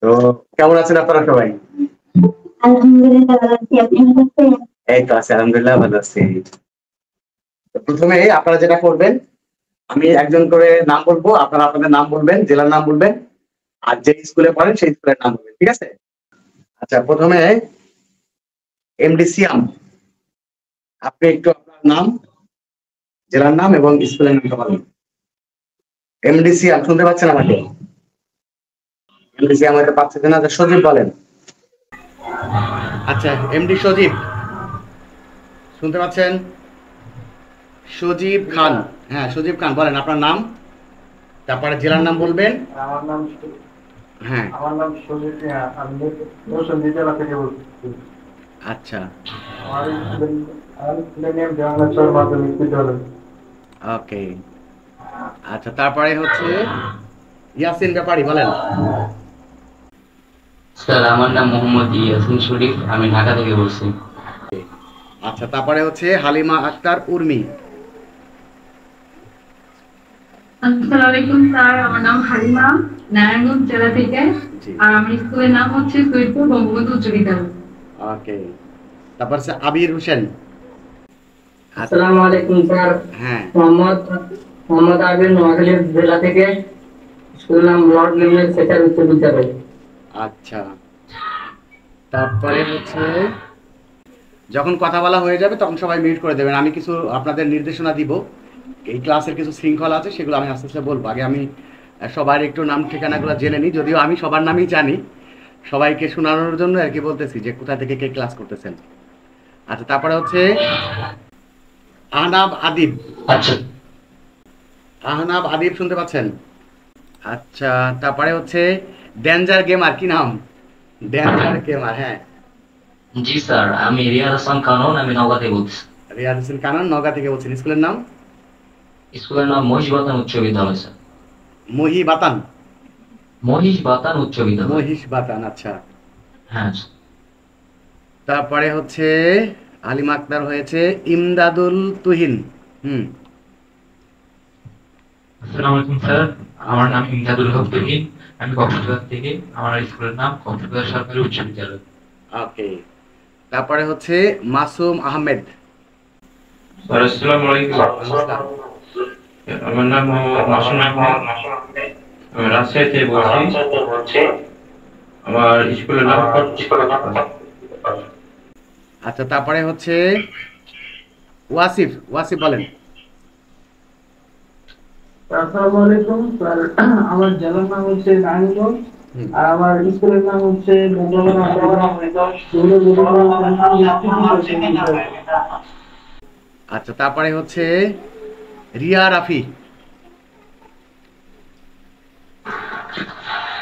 তো কেমন আছেন আপনারা সবাই? আলহামদুলিল্লাহ ভালো আছি। আপনি ভালো আছেন? এই তো আছি, আলহামদুলিল্লাহ ভালো আছি। তো প্রথমে আপনারা যেটা করবেন, আমি একজন করে নাম বলবো, আপনারা আপনাদের নাম বলবেন, জেলার নাম বলবেন, আর যে স্কুলে পড়েন সেই স্কুলের নাম বলবেন, ঠিক আছে? আচ্ছা, প্রথমে এমডি সিয়াম, আপনি একটু আপনার নাম, জেলার নাম এবং স্কুলের নামটা বলেন। এমডি সিয়াম শুনতে পাচ্ছেন আমাকে? এমডি সিয়াম হয়তো পাচ্ছেন না। সজীব বলেন। আচ্ছা, এমডি সজীব শুনতে পাচ্ছেন? সজীব খান, হ্যাঁ সজীব খান বলেন আপনার নাম, তারপরে জেলার নাম বলবেন। আমার নাম হ্যাঁ, আমার নাম সুজিত মিয়া। আমি নরসিংদী জেলা থেকে বলছি। আচ্ছা, আমার স্কুলের নেম জওয়ানেশ্বর মাধ্যমিক বিদ্যালয়। ওকে। আচ্ছা, তারপরে হচ্ছে ইয়াসিন ব্যাপারী বলেন। স্যার আমার নাম মোহাম্মদ ইয়াসিন শরীফ, আমি ঢাকা থেকে বলছি। আচ্ছা, তারপরে হচ্ছে হালিমা আক্তার উর্মি। আসসালামু আলাইকুম স্যার, আমার নাম হালিমা, নারায়ণগঞ্জ জেলা থেকে। জি, আর আমার স্কুলের নাম হচ্ছে সৈয়দপুর বঙ্গবন্ধু উচ্চ বিদ্যালয়। ওকে। তারপর হচ্ছে আবির হোসেন। আচ্ছা, আসসালামু আলাইকুম স্যার। হ্যাঁ, মোহাম্মদ আবির, নোয়াখালী জেলা থেকে। স্কুল নাম লর্ড লিমনের সেটার উচ্চ বিদ্যালয়। আচ্ছা। তারপরে হচ্ছে যখন কথা বলা হয়ে যাবে তখন সবাই মিউট করে দেবেন। আমি কিছু আপনাদের নির্দেশনা দিব, এই ক্লাসের কিছু শৃঙ্খলা আছে সেগুলো আমি আস্তে আস্তে বলবো। আগে আমি সবার একটু নাম ঠিকানাগুলো জেনে নিই, যদিও আমি সবার নামই জানি, সবাইকে শোনানোর জন্য আর কি বলতেছি যে কোথা থেকে কে ক্লাস করতেছেন। আচ্ছা, তারপরে হচ্ছে আহনাব আদিব। আচ্ছা, আহনাব আদিব শুনতে পাচ্ছেন? আচ্ছা, তারপরে হচ্ছে ডেঞ্জার গেমার, কি নাম? ডেঞ্জার গেমার, হ্যাঁ। জি স্যার, আমি রিয়াদ হাসান কানন, আমি নওগাঁ থেকে বলছি। রিয়াদ হোসেন কানন, নওগাঁ থেকে বলছেন। স্কুলের নাম? স্কুলের নাম মহিষবাতান উচ্চ বিদ্যালয় স্যার। মহি বাতান। মহিষবাতান উচ্চ বিদ্যালয়। মহিষ বাতান, আচ্ছা। হ্যাঁ। তারপরে হচ্ছে আলিম আক্তার হয়েছে ইমদাদুল তুহিন। হুম, আসসালামু আলাইকুম স্যার, আমার নাম ইমদাদুল হক তুহিন, আমি কক্সবাজার থেকে। আমার স্কুলের নাম কক্সবাজার সরকারি উচ্চ বিদ্যালয়। ওকে। তারপরে হচ্ছে মাসুম আহমেদ। স্যার আসসালামু আলাইকুম, নমস্কার। আমার নাম মোহাম্মদ মাসুম আহমেদ, আমি রাজশাহী থেকে বলছি। আমার স্কুলের নাম আচ্ছা, তারপরে হচ্ছে ওয়াসিফ। ওয়াসিফ বলেন। আসসালামু আলাইকুম স্যার। আমার জেলার নাম হচ্ছে নারায়ণগঞ্জ। হুম, আর আমার স্কুলের নাম হচ্ছে আচ্ছা, তারপরে হচ্ছে রিয়া রাফি।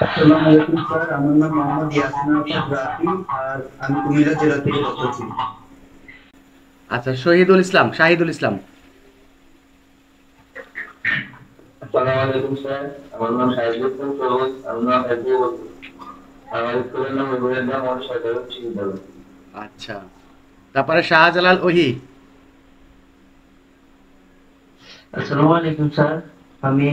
আসসালামু আলাইকুম স্যার। আমার নাম মোহাম্মদ ইয়াসিন রাফি। আর আমি কুমিল্লা জেলা থেকে বলছি। আচ্ছা, শহীদুল ইসলাম, শাহিদুল ইসলাম। আসসালামু আলাইকুম স্যার, আমার নাম শাহিদুল ইসলাম সবুজ, আমি নওগাঁ থেকে বলছি। আমার স্কুলের নাম ইব্রাহিম মোহাম্মদ সরকারি উচ্চ বিদ্যালয়। আচ্ছা, তারপরে শাহজালাল ওহি। আসসালামু আলাইকুম স্যার, আমি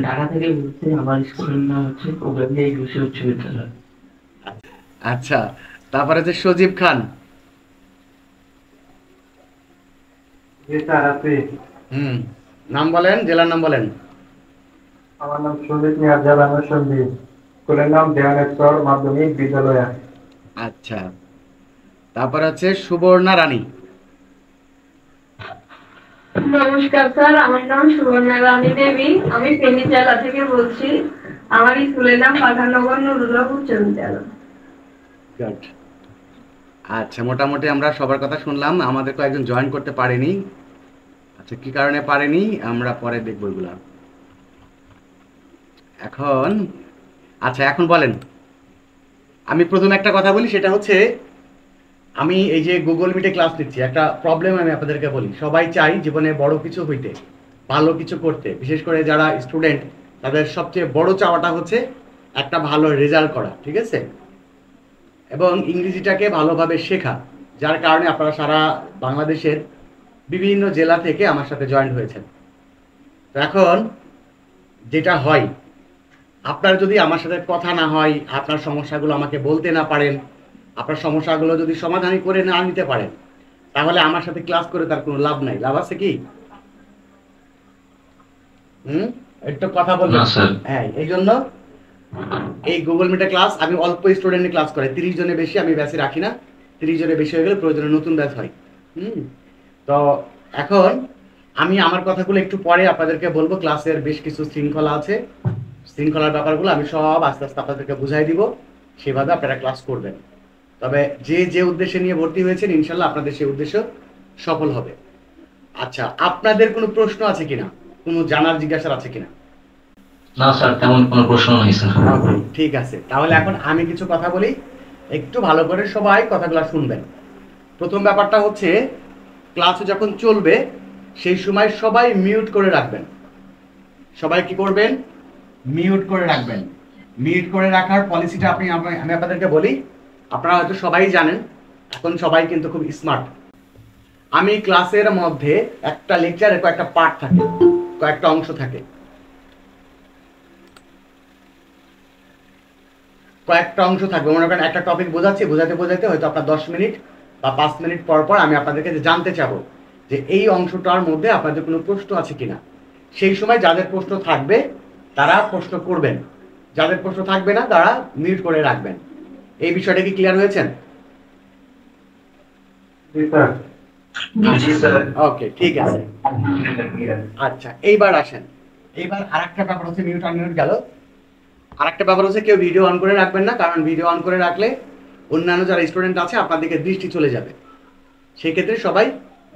ঢাকা থেকে বলছি। আমার স্কুলের নাম হচ্ছে ওগালিয়া ইউসি উচ্চ বিদ্যালয়। আচ্ছা, তারপরে হচ্ছে সজীব খান। জি স্যার, আপনি? হুম, নাম বলেন, জেলার নাম বলেন। আমার নাম সুজিত মিয়া, জেলা নরসিংদী। স্কুলের নাম জওয়ানেশ্বর মাধ্যমিক বিদ্যালয়। আচ্ছা, তারপরে হচ্ছে সুবর্ণা রানী। নমস্কার স্যার, আমার নাম সুবর্ণা রানী দেবী, আমি ফেনী জেলা থেকে বলছি। আমার স্কুলের নাম পাঠাননগর নুরুল্লাহ উচ্চ বিদ্যালয়। গুড। আচ্ছা, মোটামুটি আমরা সবার কথা শুনলাম। আমাদের কয়েকজন জয়েন করতে পারেনি। আচ্ছা, কি কারণে পারেনি আমরা পরে দেখবো এগুলা। এখন আচ্ছা, এখন বলেন। আমি প্রথমে একটা কথা বলি, সেটা হচ্ছে আমি এই যে গুগল মিটে ক্লাস নিচ্ছি, একটা প্রবলেম আমি আপনাদেরকে বলি। সবাই চাই জীবনে বড় কিছু হইতে, ভালো কিছু করতে। বিশেষ করে যারা স্টুডেন্ট, তাদের সবচেয়ে বড় চাওয়াটা হচ্ছে একটা ভালো রেজাল্ট করা, ঠিক আছে? এবং ইংরেজিটাকে ভালোভাবে শেখা। যার কারণে আপনারা সারা বাংলাদেশের বিভিন্ন জেলা থেকে আমার সাথে জয়েন হয়েছেন। তো এখন যেটা হয় আপনার যদি আমার সাথে কথা না হয়, আপনার সমস্যাগুলো আমাকে বলতে না পারেন, আপনার সমস্যাগুলো যদি সমাধান করে না নিতে পারেন, তাহলে আমার সাথে ক্লাস করে তার কোনো লাভ নাই। লাভ আছে কি? একটু কথা বলবেন। না স্যার। হ্যাঁ, এই জন্য এই গুগল মিটে ক্লাস আমি অল্প স্টুডেন্টের ক্লাস করে, 30 জনের বেশি আমি ব্যাচে রাখি না। 30 জনের বেশি হয়ে গেলে প্রয়োজনে নতুন ব্যাচ হয়। তো এখন আমি আমার কথাগুলো একটু পরে আপনাদেরকে বলবো। ক্লাসের বেশ কিছু শৃঙ্খলা আছে, শৃঙ্খলার ব্যাপারগুলো আমি সব আস্তে আস্তে আপনাদেরকে বুঝাই দিব, সেভাবে আপনারা ক্লাস করবেন। তবে যে যে উদ্দেশ্যে নিয়ে ভর্তি হয়েছেন ইনশাল্লাহ আপনাদের সেই উদ্দেশ্য সফল হবে। আচ্ছা, আপনাদের কোনো প্রশ্ন আছে কিনা, কোনো জানার জিজ্ঞাসা আছে কিনা? না স্যার, তেমন কোনো প্রশ্ন নেই স্যার। ওকে, ঠিক আছে। তাহলে এখন আমি কিছু কথা বলি, একটু ভালো করে সবাই কথাগুলো শুনবেন। প্রথম ব্যাপারটা হচ্ছে, ক্লাসে যখন চলবে সেই সময় সবাই মিউট করে রাখবেন। সবাই কি করবেন? মিউট করে রাখবেন। মিউট করে রাখার পলিসিটা আমি আপনাদেরকে বলি, আপনারা হয়তো সবাই জানেন, এখন সবাই কিন্তু খুব স্মার্ট। আমি ক্লাসের মধ্যে একটা লেকচারের কয়েকটা পার্ট থাকে, কয়েকটা অংশ থাকে, কয়েকটা অংশ থাকবে। মনে করেন একটা টপিক বোঝাচ্ছি, বোঝাতে হয়তো আপনার 10 মিনিট বা 5 মিনিট পর পর আমি আপনাদেরকে জানতে চাবো যে এই অংশটার মধ্যে আপনাদের কোনো প্রশ্ন আছে কিনা। সেই সময় যাদের প্রশ্ন থাকবে তারা প্রশ্ন করবেন, যাদের প্রশ্ন থাকবে না তারা মিউট করে রাখবেন। এই বিষয়টা কি ক্লিয়ার হয়েছেন? ওকে, ঠিক আছে। আচ্ছা, এইবার আসেন। এইবার আরেকটা ব্যাপার হচ্ছে, মিউট আনমিউট গেল। আরেকটা ব্যাপার হচ্ছে, কেউ ভিডিও অন করে রাখবেন না, কারণ ভিডিও অন করে রাখলে অন্যান্য যারা স্টুডেন্ট আছে আপনাদেরকে দৃষ্টি চলে যাবে। সেই ক্ষেত্রে সবাই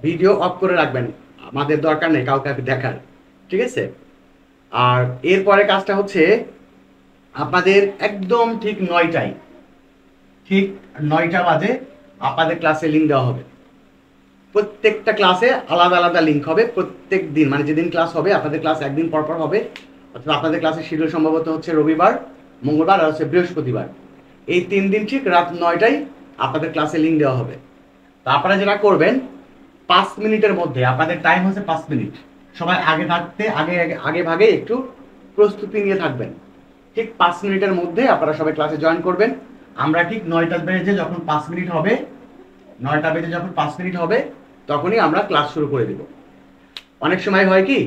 ভিডিও অফ করে রাখবেন, আমাদের দরকার নেই কাউকে দেখার, ঠিক আছে? আর এরপরে কাজটা হচ্ছে, আপনাদের একদম ঠিক 9টায়, ঠিক 9টা বাজে আপনাদের ক্লাসে লিঙ্ক দেওয়া হবে। প্রত্যেকটা ক্লাসে আলাদা আলাদা লিঙ্ক হবে প্রত্যেক দিন, মানে যেদিন ক্লাস হবে আপনাদের ক্লাস একদিন পর পর হবে, অথবা আপনাদের ক্লাসের শিডিউল সম্ভবত হচ্ছে রবিবার, মঙ্গলবার আর হচ্ছে বৃহস্পতিবার। এই 3 দিন ঠিক রাত 9টায় আপনাদের ক্লাসে লিঙ্ক দেওয়া হবে। তা আপনারা যেটা করবেন, 5 মিনিটের মধ্যে, আপনাদের টাইম হচ্ছে 5 মিনিট, সবাই আগে ভাগে একটু প্রস্তুতি নিয়ে থাকবেন। ঠিক 5 মিনিটের মধ্যে আপনারা সবাই ক্লাসে জয়েন করবেন। আমরা ঠিক 9টা বেজে যখন 5 মিনিট হবে, 9টা বেজে যখন 5 মিনিট হবে তখনই আমরা ক্লাস শুরু করে দেব। অনেক সময় হয় কি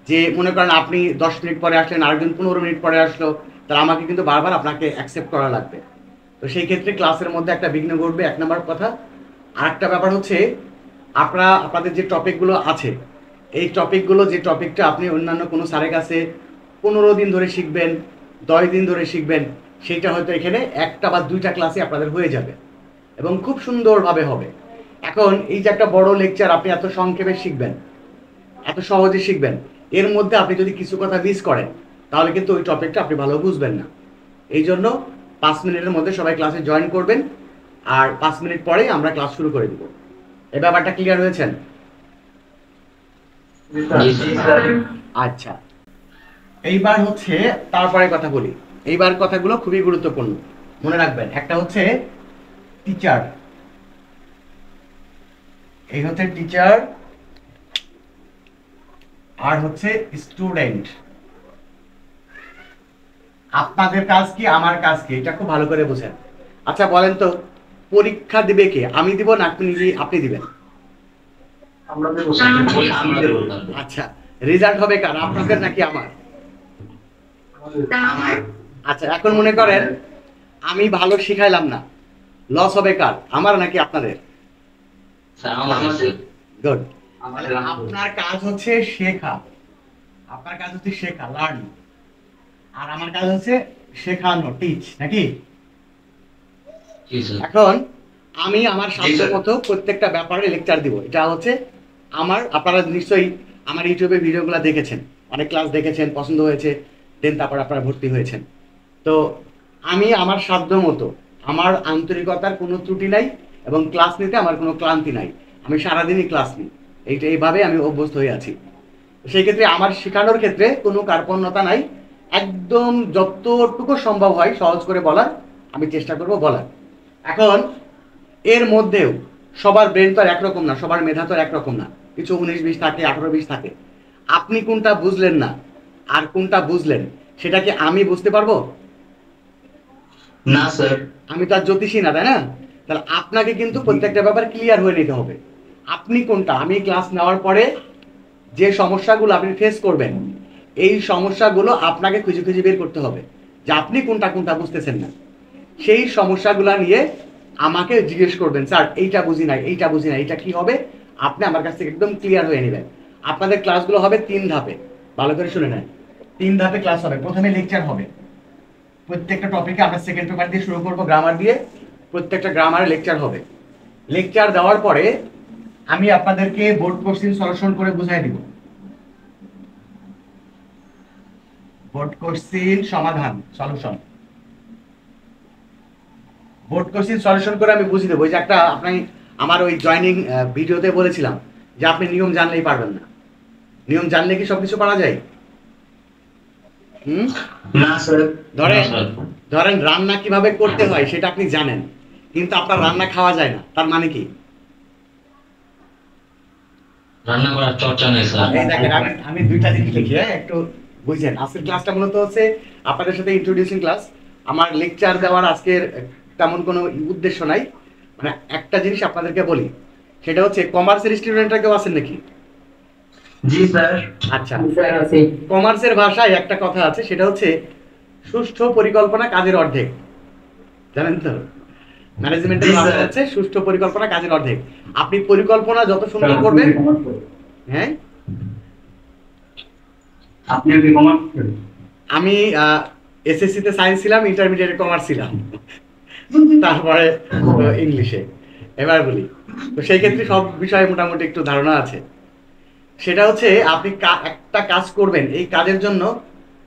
যে, মনে করেন আপনি 10 মিনিট পরে আসলেন, আরেকজন 15 মিনিট পরে আসলো, তাহলে আমাকে কিন্তু বারবার আপনাকে অ্যাকসেপ্ট করা লাগবে। তো সেই ক্ষেত্রে ক্লাসের মধ্যে একটা বিঘ্ন ঘটবে, 1 নম্বর কথা। আরেকটা ব্যাপার হচ্ছে, আপনাদের যে টপিকগুলো আছে, এই টপিকগুলো, যে টপিকটা আপনি অন্যান্য কোনো স্যারের কাছে 15 দিন ধরে শিখবেন, 10 দিন ধরে শিখবেন, সেইটা হয়তো এখানে 1টা বা 2টা ক্লাসে আপনাদের হয়ে যাবে এবং খুব সুন্দরভাবে হবে। এখন এই যে একটা বড় লেকচার আপনি এত সংক্ষেপে শিখবেন, এত সহজে শিখবেন, এর মধ্যে আপনি যদি কিছু কথা মিস করেন তাহলে কিন্তু ওই টপিকটা আপনি ভালো বুঝবেন না। এই জন্য 5 মিনিটের মধ্যে সবাই ক্লাসে জয়েন করবেন, আর 5 মিনিট পরেই আমরা ক্লাস শুরু করে দিব। এই ব্যাপারটা ক্লিয়ার হয়েছেন? আচ্ছা, এইবার হচ্ছে তারপরে কথা বলি। এইবার কথাগুলো খুবই গুরুত্বপূর্ণ, মনে রাখবেন। একটা হচ্ছে টিচার, এই হচ্ছে টিচার, আর হচ্ছে স্টুডেন্ট। আপনাদের কাজ কি, আমার কাজ কি, এটা খুব ভালো করে বুঝেন। আচ্ছা বলেন তো, পরীক্ষা দিবে কে? আমি দিব না আপনি দিবেন? আচ্ছা, রেজাল্ট হবে কার, আপনাদের নাকি আমার? আচ্ছা, এখন মনে করেন আমি ভালো শিখাইলাম না, লস হবে কার, আমার নাকি আপনাদের? গুড। আপনার কাজ হচ্ছে শেখা, আপনার কাজ হচ্ছে শেখা, লার্ন, আর আমার কাজ হচ্ছে শেখানো, টিচ, নাকি? এখন আমি আমার সাধ্য মতো প্রত্যেকটা ব্যাপারে লেকচার দিব। এটা হচ্ছে আপনারা নিশ্চয়ই আমার ইউটিউবে ভিডিওগুলো দেখেছেন, অনেক ক্লাস দেখেছেন, পছন্দ হয়েছে, দেন তারপর আপনারা ভর্তি হয়েছেন। তো আমি আমার সাধ্য মতো, আমার আন্তরিকতার কোনো ত্রুটি নাই এবং ক্লাস নিতে আমার কোনো ক্লান্তি নাই, আমি সারাদিনই ক্লাস নিই, এইভাবে আমি অভ্যস্ত হয়ে আছি। সেই ক্ষেত্রে আমার শেখানোর ক্ষেত্রে কোনো কার্পণ্যতা নাই, একদম যতটুকু সম্ভব হয় সহজ করে বলার আমি চেষ্টা করব বলার। এখন এর মধ্যেও সবার ব্রেন তো আর একরকম না, সবার মেধা তো আর একরকম না, কিছু 19-20 থাকে, 18-20 থাকে। আপনি কোনটা বুঝলেন না আর কোনটা বুঝলেন সেটা কি আমি বুঝতে পারবো? না স্যার। আমি তো আর জ্যোতিষী না, তাই না? তাহলে আপনাকে কিন্তু প্রত্যেকটা ব্যাপার ক্লিয়ার হয়ে নিতে হবে। আপনি কোনটা, আমি ক্লাস নেওয়ার পরে যে সমস্যাগুলো আপনি ফেস করবেন, এই সমস্যাগুলো আপনাকে খুঁজে খুঁজে বের করতে হবে যে আপনি কোনটা কোনটা বুঝতেছেন না। সেই সমস্যাগুলো নিয়ে আমাকে জিজ্ঞেস করবেন, স্যার এইটা বুঝি নাই, এইটা বুঝি নাই, এটা কি হবে? আপনি আমার কাছ থেকে একদম ক্লিয়ার হয়ে নেবেন। আপনাদের ক্লাসগুলো হবে 3 ধাপে, ভালো করে শুনে নেন। 3 ধাপে ক্লাস হবে। প্রথমে লেকচার হবে, প্রত্যেকটা টপিকে আমরা সেকেন্ড পেপার দিয়ে শুরু করবো, গ্রামার দিয়ে। প্রত্যেকটা গ্রামারে লেকচার হবে। লেকচার দেওয়ার পরে আমি আপনাদেরকে বোর্ড কোশ্চেন সলিউশন করে বুঝাই দিব। বোর্ড কোশ্চেন সমাধান, সলিউশন। বোর্ড কোশ্চেন সলিউশন করে আমি বুঝিয়ে দেবো। ওই যে একটা আপনি আমার ওই জয়নিং ভিডিওতে বলেছিলাম যে আপনি নিয়ম জানলেই পারবেন না। নিয়ম জানলে কি সবকিছু পারা যায়? না স্যার। ধরেন রান্না কিভাবে করতে হয় সেটা আপনি জানেন, কিন্তু আপনার রান্না খাওয়া যায় না, তার মানে কি? রান্না করার চর্চা নেই স্যার। এই দেখেন আমি দুইটা জিনিস লিখি, একটু বুঝছেন। আজকের ক্লাসটা মূলত হচ্ছে আপনাদের সাথে ইন্ট্রোডিউসিং ক্লাস। আমার লেকচার দেওয়ার আজকের তেমন কোনো উদ্দেশ্য নাই। মানে একটা জিনিস আপনাদেরকে বলি, সেটা হচ্ছে কমার্সের স্টুডেন্টরা কেউ আছেন নাকি? জি স্যার। আচ্ছা, কমার্সের ভাষায় একটা কথা আছে, সেটা হচ্ছে সুষ্ঠু পরিকল্পনা কাজের অর্ধেক। জানেন তো? ম্যানেজমেন্টের ভাষা হচ্ছে সুষ্ঠু পরিকল্পনা কাজের অর্ধেক। আপনি পরিকল্পনা যত সুন্দর করবেন, হ্যাঁ। আপনি কি কমার্স? আমি এসএসসি তে সায়েন্স ছিলাম, ইন্টারমিডিয়েটে কমার্স ছিলাম, তারপরে ইংলিশে। এবার বলি, তো সেই ক্ষেত্রে সব বিষয়ে মোটামুটি একটু ধারণা আছে। সেটা হচ্ছে আপনি একটা কাজ করবেন, এই কাজের জন্য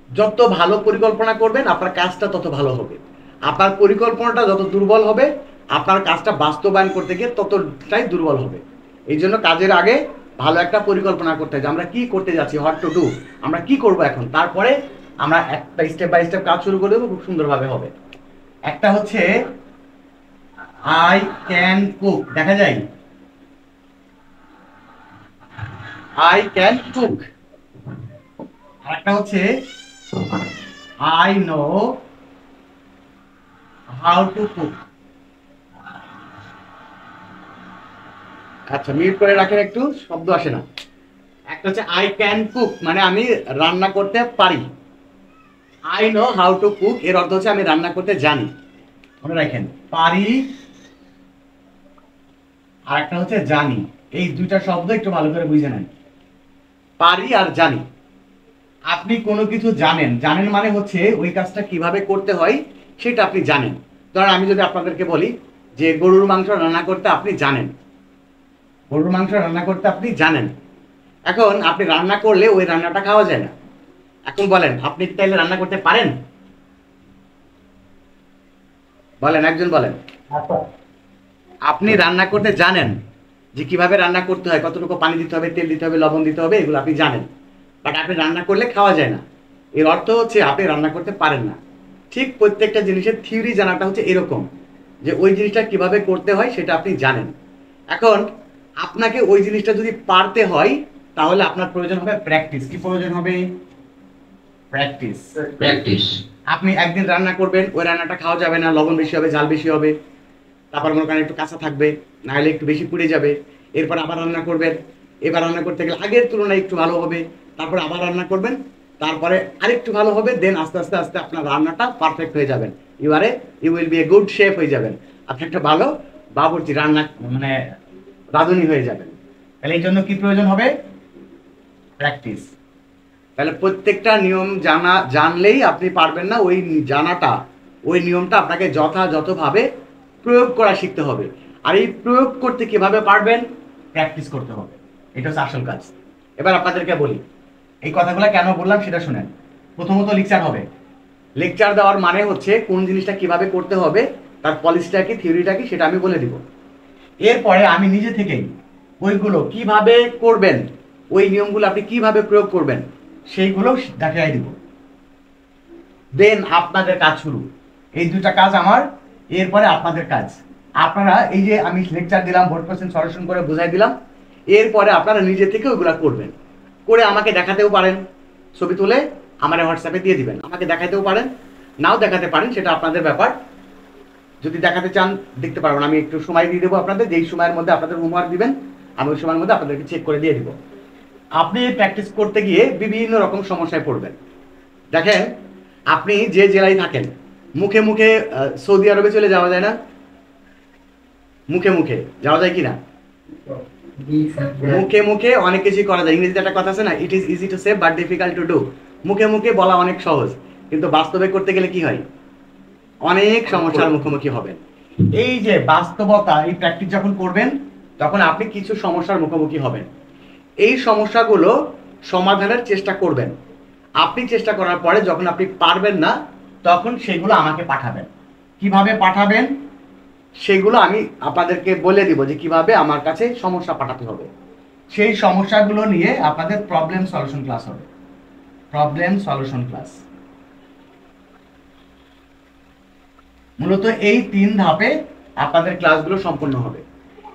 যত ভালো পরিকল্পনা করবেন আপনার কাজটা তত ভালো হবে। আপনার পরিকল্পনাটা যত দুর্বল হবে, আপনার কাজটা বাস্তবায়ন করতে গিয়ে ততটাই দুর্বল হবে। এই জন্য কাজের আগে ভালো একটা পরিকল্পনা করতে হবে, আমরা কি করতে যাচ্ছি, হোয়াট টু ডু, আমরা কি করব এখন। তারপরে আমরা একটা স্টেপ বাই স্টেপ কাজ শুরু করে দেবো, খুব সুন্দরভাবে হবে। একটা হচ্ছে আই ক্যান কুক, দেখা যায় আই ক্যান কুক। আর একটা হচ্ছে I know how to cook. আচ্ছা, মিউট করে রাখেন, একটু শব্দ আসে না। একটা হচ্ছে আই ক্যান কুক, মানে আমি রান্না করতে পারি। I know how to cook এর অর্থ হচ্ছে আমি রান্না করতে জানি। মনে রাখেন, পারি আর একটা হচ্ছে জানি। এই দুইটা শব্দ একটু ভালো করে বুঝে নেন, পারি আর জানি। আপনি কোনো কিছু জানেন, জানেন মানে হচ্ছে ওই কাজটা কিভাবে করতে হয় সেটা আপনি জানেন। ধরেন আমি যদি আপনাদেরকে বলি যে গরুর মাংস রান্না করতে আপনি জানেন, গরুর মাংস রান্না করতে আপনি জানেন। এখন আপনি রান্না করলে ওই রান্নাটা খাওয়া যায় না। এখন বলেন, আপনি কি তাইলে রান্না করতে পারেন? বলেন, একজন বলেন। আপনি রান্না করতে জানেন যে কিভাবে রান্না করতে হয়, কতটুকু পানি দিতে হবে, তেল দিতে হবে, লবণ দিতে হবে, এগুলো আপনি জানেন। বাট আপনি রান্না করলে খাওয়া যায় না। এর অর্থ হচ্ছে আপনি রান্না করতে পারেন না। ঠিক প্রত্যেকটা জিনিসের থিওরি জানাটা হচ্ছে এরকম, যে ওই জিনিসটা কিভাবে করতে হয় সেটা আপনি জানেন। এখন আপনাকে ওই জিনিসটা যদি পারতে হয় তাহলে আপনার প্রয়োজন হবে প্র্যাকটিস। কি প্রয়োজন হবে? প্র্যাকটিস। প্র্যাকটিস। আপনি একদিন রান্না করবেন, ওই রান্নাটা খাওয়া যাবে না, লবণ বেশি হবে, ঝাল বেশি হবে, তারপর মনে করেন একটু কাঁচা থাকবে, না হলে একটু বেশি পুড়ে যাবে। এরপর আবার রান্না করবেন, এবার রান্না করতে গেলে আগের তুলনায় একটু ভালো হবে, তারপরে আবার রান্না করবেন, তারপরে আরেকটু ভালো হবে, দেন আস্তে আস্তে আস্তে আপনার রান্নাটা পারফেক্ট হয়ে যাবেন। You will be a good chef হয়ে যাবেন, আপনি একটা ভালো বাবুর্চি, রান্না মানে রাঁধুনি হয়ে যাবেন। তাহলে এই জন্য কি প্রয়োজন হবে? প্র্যাকটিস। তাহলে প্রত্যেকটা নিয়ম জানলেই আপনি পারবেন না। ওই জানাটা, ওই নিয়মটা আপনাকে যথাযথভাবে প্রয়োগ করা শিখতে হবে। আর এই প্রয়োগ করতে কিভাবে পারবেন? প্র্যাকটিস করতে হবে, এটা হচ্ছে আসল কাজ। এবার আপনাদেরকে বলি, এই কথাগুলো কেন বললাম সেটা শুনেন। প্রথমত লেকচার হবে। লেকচার দেওয়ার মানে হচ্ছে কোন জিনিসটা কিভাবে করতে হবে, তার পলিসিটা কি, থিওরিটা কি, সেটা আমি বলে দিব। এরপরে আমি নিজে থেকেই ওইগুলো কিভাবে করবেন, ওই নিয়মগুলো আপনি কিভাবে প্রয়োগ করবেন সেইগুলো দেখাই দিব। দেন আপনাদের কাজ শুরু। এই দুটা কাজ আমার, এরপরে আপনাদের কাজ। আপনারা এই যে আমি লেকচার দিলাম, বোর্ড কোশ্চেন সলিউশন করে বুঝাই দিলাম, এরপরে আপনারা নিজে থেকে ওইগুলা করবেন, করে আমাকে দেখাতেও পারেন ছবি তুলে। আমার হোয়াটসঅ্যাপে দিয়ে দিবেন। আমাকে দেখাতেও পারেন, নাও দেখাতে পারেন, সেটা আপনাদের ব্যাপার। যদি দেখাতে চান দেখতে পারবেন, আমি একটু সময় দিয়ে দেবো আপনাদের, যেই সময়ের মধ্যে আপনাদের হোমওয়ার্ক দিবেন আমি ওই সময়ের মধ্যে আপনাদেরকে চেক করে দিয়ে দিব। আপনি প্র্যাকটিস করতে গিয়ে বিভিন্ন রকম সমস্যায় পড়বেন। দেখেন, আপনি যে জেলায় থাকেন, মুখে মুখে সৌদি আরবে চলে যাওয়া যায় না? মুখে মুখে যাওয়া যায় কিনা? মুখে মুখে অনেক কিছুই করা যায়। ইংরেজিতে একটা কথা আছে না, it is easy to say but difficult to do. মুখে মুখে বলা অনেক সহজ, কিন্তু বাস্তবে করতে গেলে কি হয়? অনেক সমস্যার মুখোমুখি হবেন। এই যে বাস্তবতা, এই প্র্যাকটিস যখন করবেন তখন আপনি কিছু সমস্যার মুখোমুখি হবেন। এই সমস্যাগুলো সমাধানের চেষ্টা করবেন। আপনি চেষ্টা করার পরে যখন আপনি পারবেন না তখন সেগুলো আমাকে পাঠাবেন। কিভাবে পাঠাবেন সেগুলো আমি আপনাদেরকে বলে দিব, যে কিভাবে আমার কাছে সমস্যা পাঠাতে হবে। সেই সমস্যাগুলো নিয়ে আপনাদের প্রবলেম সলিউশন ক্লাস হবে। প্রবলেম সলিউশন ক্লাস মূলত এই 3 ধাপে আপনাদের ক্লাসগুলো সম্পন্ন হবে।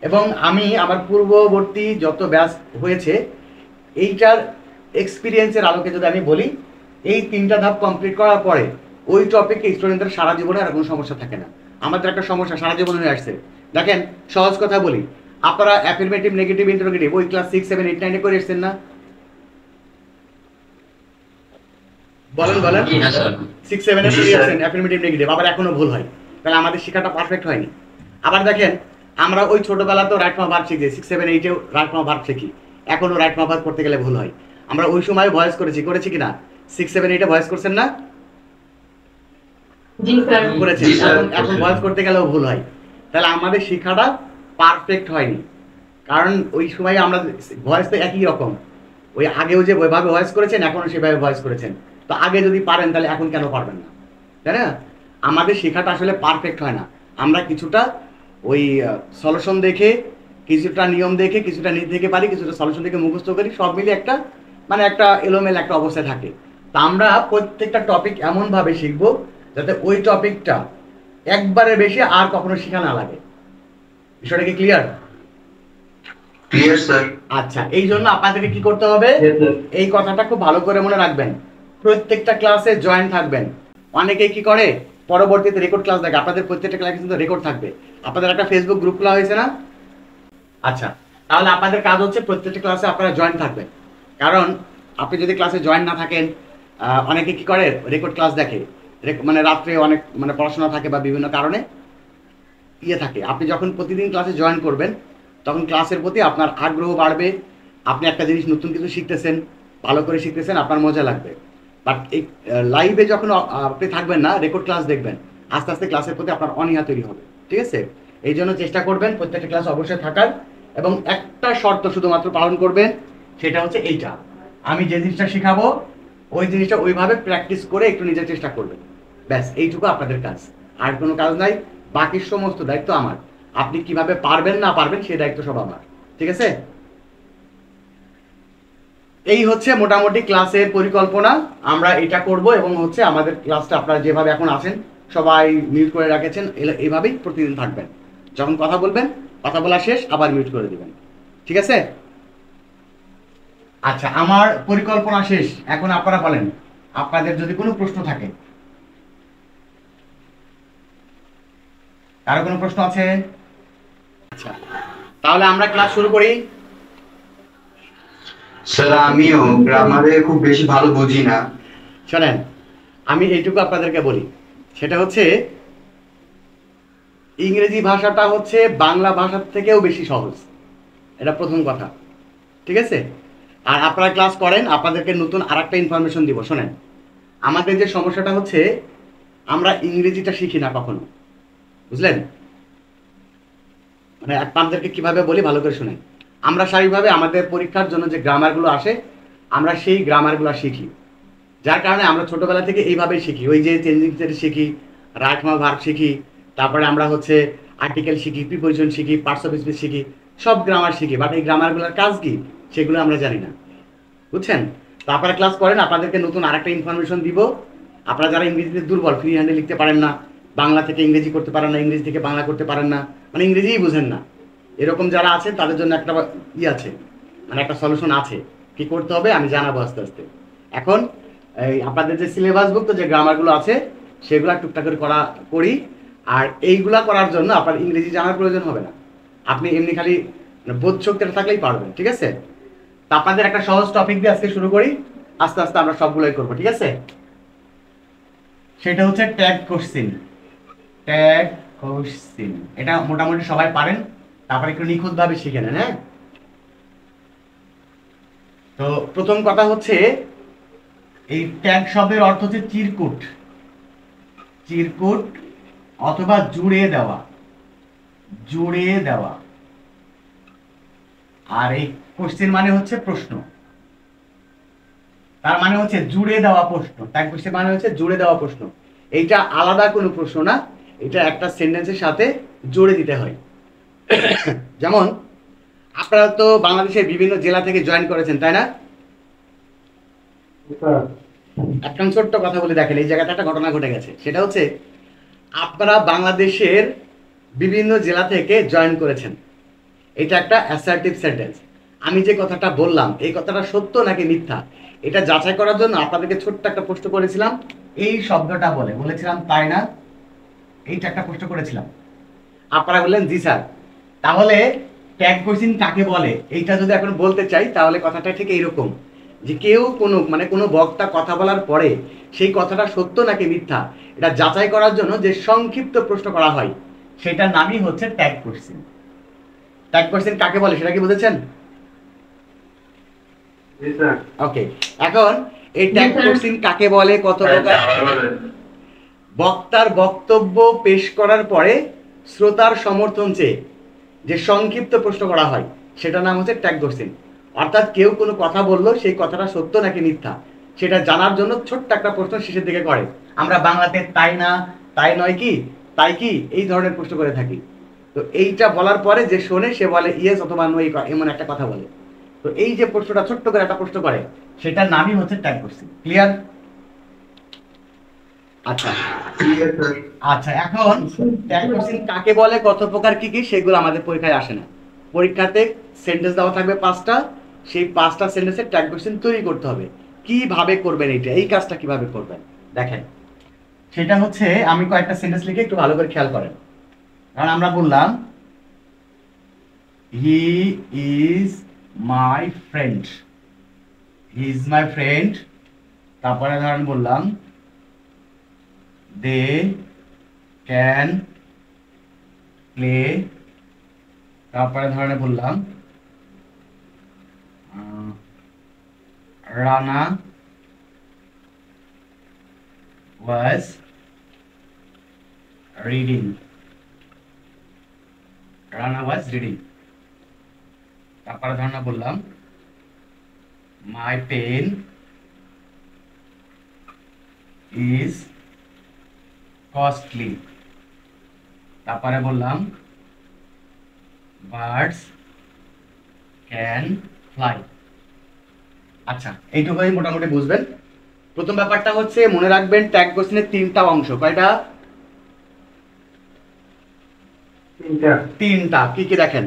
এবং আমি আমার পূর্ববর্তী যত ব্যাচ হয়েছে এইটার এক্সপিরিয়েন্সের আলোকে যদি আমি বলি, এই 3টা ধাপ কমপ্লিট করার পরে ওই টপিকে স্টুডেন্টদের সারা জীবনে আর কোনো সমস্যা থাকে না। আমাদের একটা সমস্যা সারা জীবন হয়ে আসছে। দেখেন, সহজ কথা বলি, আপনারা অ্যাফার্মেটিভ, নেগেটিভ, ইন্টারোগেটিভ ওই ক্লাস 6, 7, 8, 9 করে এসেছেন না? বলেন বলেন। 6, 7 এ পড়ে আসছেন অ্যাফার্মেটিভ, নেগেটিভ, আবার এখনো ভুল হয়, তাহলে আমাদের শেখাটা পারফেক্ট হয়নি। আবার দেখেন, আমরা ওই ছোটবেলাতেও রাইট ফর্ম ভার্ব শিখি, 6, 7, 8 এও রাইট ফর্ম ভার্ব শিখি, এখনো রাইট ফর্ম ভার্ব করতে গেলে ভুল হয়। আমরা ওই সময় ভয়েস করেছি কিনা? 6, 7, 8 এ ভয়েস করছেন না? জি স্যার। করেছেন। এখন ভয়েস করতে গেলেও ভুল হয়, তাহলে আমাদের শেখাটা পারফেক্ট হয়নি। কারণ ওই সময় আমরা ভয়েস তো একই রকম, ওই আগেও যে ওইভাবে ভয়েস করেছেন এখনো সেভাবে ভয়েস করেছেন, তো আগে যদি পারেন তাহলে এখন কেন পারবেন না? তাই না? আমাদের শেখাটা আসলে পারফেক্ট হয় না। আমরা কিছুটা ওই সলিউশন দেখে, কিছুটা নিয়ম দেখে, কিছুটা নিজে থেকে পারি, কিছুটা সলিউশন দেখে মুখস্থ করি, সব মিলে একটা মানে একটা এলোমেল একটা অবস্থায় থাকে। তা আমরা প্রত্যেকটা টপিক এমনভাবে শিখবো যাতে ওই টপিকটা একবারে বেশি আর কখনো শেখা না লাগে। বিষয়টা কি ক্লিয়ার? Clear sir. আচ্ছা, এই জন্য আপনাদেরকে কি করতে হবে, এই কথাটা খুব ভালো করে মনে রাখবেন। প্রত্যেকটা ক্লাসে জয়েন থাকবেন। অনেকেই কি করে, পরবর্তীতে রেকর্ড ক্লাস দেখে। আপনাদের প্রত্যেকটা ক্লাসে কিন্তু রেকর্ড থাকবে। আপনাদের একটা ফেসবুক গ্রুপ খোলা হয়েছে না? আচ্ছা, তাহলে আপনাদের কাজ হচ্ছে প্রত্যেকটা ক্লাসে আপনারা জয়েন থাকবেন। কারণ আপনি যদি ক্লাসে জয়েন না থাকেন, অনেকে কি করে রেকর্ড ক্লাস দেখে, মানে রাত্রে অনেক মানে পড়াশোনা থাকে বা বিভিন্ন কারণে থাকে। আপনি যখন প্রতিদিন ক্লাসে জয়েন করবেন তখন ক্লাসের প্রতি আপনার আগ্রহ বাড়বে। আপনি একটা জিনিস নতুন কিছু শিখতেছেন, ভালো করে শিখতেছেন, আপনার মজা লাগবে। বাট এই লাইভে যখন আপনি থাকবেন না, রেকর্ড ক্লাস দেখবেন, আস্তে আস্তে ক্লাসের প্রতি আপনার অনীহা তৈরি হবে। ঠিক আছে? এই জন্য চেষ্টা করবেন প্রত্যেকটা ক্লাস অবশ্যই থাকার, এবং একটা শর্ত শুধুমাত্র পালন করবেন, সেটা হচ্ছে এইটা, আমি যে জিনিসটা শেখাবো ওই জিনিসটা ওইভাবে প্র্যাকটিস করে একটু নিজের চেষ্টা করবেন। ব্যাস, এইটুকু আপনাদের কাজ, আর কোনো কাজ নাই। বাকি সমস্ত দায়িত্ব আমার। আপনি কিভাবে পারবেন না পারবেন সেই দায়িত্ব সব আমার। ঠিক আছে? এই হচ্ছে মোটামুটি ক্লাসের পরিকল্পনা। আমরা এটা করব, এবং হচ্ছে আমাদের ক্লাসটা আপনারা যেভাবে এখন আছেন সবাই মিউট করে রেখেছেন, এইভাবেই প্রতিদিন থাকবেন। যখন কথা বলবেন, কথা বলা শেষ আবার মিউট করে দিবেন। ঠিক আছে? আচ্ছা, আমার পরিকল্পনা শেষ। এখন আপনারা বলেন, আপনাদের যদি কোনো প্রশ্ন থাকে। কারো কোনো প্রশ্ন আছে? আচ্ছা, তাহলে আমরা ক্লাস শুরু করি। স্যার, আমিও গ্রামারে খুব বেশি ভালো বুঝি না। শোনেন, আমি এইটুকু আপনাদেরকে বলি, সেটা হচ্ছে ইংরেজি ভাষাটা হচ্ছে বাংলা ভাষার থেকেও বেশি সহজ। এটা প্রথম কথা। ঠিক আছে? আর আপনারা ক্লাস করেন, আপনাদেরকে নতুন আর একটা ইনফরমেশন দিব। শোনেন, আমাদের যে সমস্যাটা হচ্ছে, আমরা ইংরেজিটা শিখি না কখনো, বুঝলেন? মানে আপনাদেরকে কিভাবে বলি ভালো করে শুনেন। আমরা স্বাভাবিকভাবে আমাদের পরীক্ষার জন্য যে গ্রামারগুলো আসে, আমরা সেই গ্রামারগুলো শিখি, যার কারণে আমরা ছোটবেলা থেকে এইভাবেই শিখি। ওই যে চেঞ্জিং সেন্টেন্স শিখি, রাইট ফর্ম ভার্ব শিখি, তারপরে আমরা হচ্ছে আর্টিকেল শিখি, প্রিপোজিশন শিখি, পার্টস অফ স্পিচ শিখি, সব গ্রামার শিখি। বাট এই গ্রামারগুলোর কাজ কি সেগুলো আমরা জানি না, বুঝছেন? তো আপনারা ক্লাস করেন, আপনাদেরকে নতুন আরেকটা ইনফরমেশন দিব। আপনারা যারা ইংরেজিতে দুর্বল, ফ্রি হ্যান্ডে লিখতে পারেন না, বাংলা থেকে ইংরেজি করতে পারেন না, ইংরেজি থেকে বাংলা করতে পারেন না, মানে ইংরেজিই বুঝেন না, এরকম যারা আছেন তাদের জন্য একটা আছে, মানে একটা সলিউশন আছে। কি করতে হবে আমি জানাবো আস্তে আস্তে। এখন এই আপনাদের যে সিলেবাসভুক্ত যে গ্রামারগুলো আছে সেগুলো টুকটাক করে করি। আর এইগুলা করার জন্য আপনার ইংরেজি জানার প্রয়োজন হবে না, আপনি এমনি খালি বোধ শক্তিটা থাকলেই পারবেন, ঠিক আছে? তা আপনাদের একটা সহজ টপিক দিয়ে আজকে শুরু করি, আস্তে আস্তে আমরা সবগুলোই করবো, ঠিক আছে? সেটা হচ্ছে ট্যাগ কোশ্চেন। ট্যাগ কোশ্চেন এটা মোটামুটি সবাই পারেন, তারপরে একটু নিখুঁতভাবে শিখে নেন। হ্যাঁ, তো প্রথম কথা হচ্ছে এই ট্যাগ শব্দের অর্থ হচ্ছে চিরকুট, চিরকুট অথবা জুড়ে দেওয়া, জুড়ে দেওয়া। আর এই কোশ্চেন মানে হচ্ছে প্রশ্ন, তার মানে হচ্ছে জুড়ে দেওয়া প্রশ্ন। ট্যাগ কোশ্চেন মানে হচ্ছে জুড়ে দেওয়া প্রশ্ন। এইটা আলাদা কোনো প্রশ্ন না, এটা একটা সেন্টেন্সের সাথে জুড়ে দিতে হয়। যেমন আপনারা তো বাংলাদেশের বিভিন্ন জেলা থেকে জয়েন করেছেন, তাই না? একটা ছোট্ট কথা বলে দেখেন, এই জায়গাতে একটা ঘটনা ঘটে গেছে। সেটা হচ্ছে আপনারা বাংলাদেশের বিভিন্ন জেলা থেকে জয়েন করেছেন, এটা একটা অ্যাসার্টিভ সেন্টেন্স। আমি যে কথাটা বললাম এই কথাটা সত্য নাকি মিথ্যা এটা যাচাই করার জন্য আপনাদেরকে ছোট্ট একটা প্রশ্ন করেছিলাম, এই শব্দটা বলেছিলাম তাই না, এইটা একটা প্রশ্ন করেছিলাম। আপনারা বললেন জি স্যার। তাহলে ট্যাগ কোশ্চেন কাকে বলে এইটা যদি এখন বলতে চাই তাহলে কথাটা ঠিক এইরকম, যে কেউ কোনো বক্তা কথা বলার পরে সেই কথাটা সত্য নাকি মিথ্যা এটা যাচাই করার জন্য যে সংক্ষিপ্ত প্রশ্ন করা হয় সেটার নামই হচ্ছে ট্যাগ কোশ্চেন। ট্যাগ কোশ্চেন কাকে বলে সেটা কি বুঝেছেন? ওকে, এখন এই ট্যাগ কোশ্চেন কাকে বলে, কত প্রকার? বক্তার বক্তব্য পেশ করার পরে শ্রোতার সমর্থন চেয়ে যে সংক্ষিপ্ত প্রশ্ন করা হয় সেটার নাম হচ্ছে ট্যাগ কোশ্চেন। অর্থাৎ কেউ কোনো কথা বললো, সেই কথাটা সত্য নাকি মিথ্যা সেটা জানার জন্য ছোট্ট একটা প্রশ্ন শেষের দিকে করে। আমরা বাংলাতে তাই না, তাই নয় কি, তাই কি, এই ধরনের প্রশ্ন করে থাকি। তো এইটা বলার পরে যে শোনে সে বলে ইয়েস অথবা নো, এমন একটা কথা বলে। তো এই যে প্রশ্নটা ছোট্ট করে একটা প্রশ্ন করে সেটার নামই হচ্ছে ট্যাগ কোশ্চেন। ক্লিয়ার? আচ্ছা আচ্ছা, এখন ট্যাগ কোশ্চেন কাকে বলে, কত প্রকার, কি কি, সেগুলো আমাদের পরীক্ষায় আসে না। পরীক্ষাতে সেন্টেন্স দেওয়া থাকবে 5টা, সেই 5টা সেন্টেন্সের ট্যাগ কোশ্চেন তৈরি করতে হবে। কিভাবে করবেন এইটা, এই কাজটা কিভাবে করবেন দেখেন। সেটা হচ্ছে আমি কয়েকটা সেন্টেন্স লিখে একটু ভালো করে খেয়াল করেন। কারণ আমরা বললাম he is my friend, he is my friend. তারপরে ধরেন বললাম দে ক্যান প্লে। তারপরে ধরনের বললাম Rana was reading, Rana was reading. তারপরে ধরনা বললাম মাই পেন ইজ কস্টলি। তারপরে বললাম বার্ডস ক্যান ফ্লাই। আচ্ছা, এইটুকুই মোটামুটি বুঝবেন। প্রথম ব্যাপারটা হচ্ছে মনে রাখবেন ট্যাগ কোশ্চেনের 3টা অংশ। কয়টা? 3টা। কি কি দেখেন,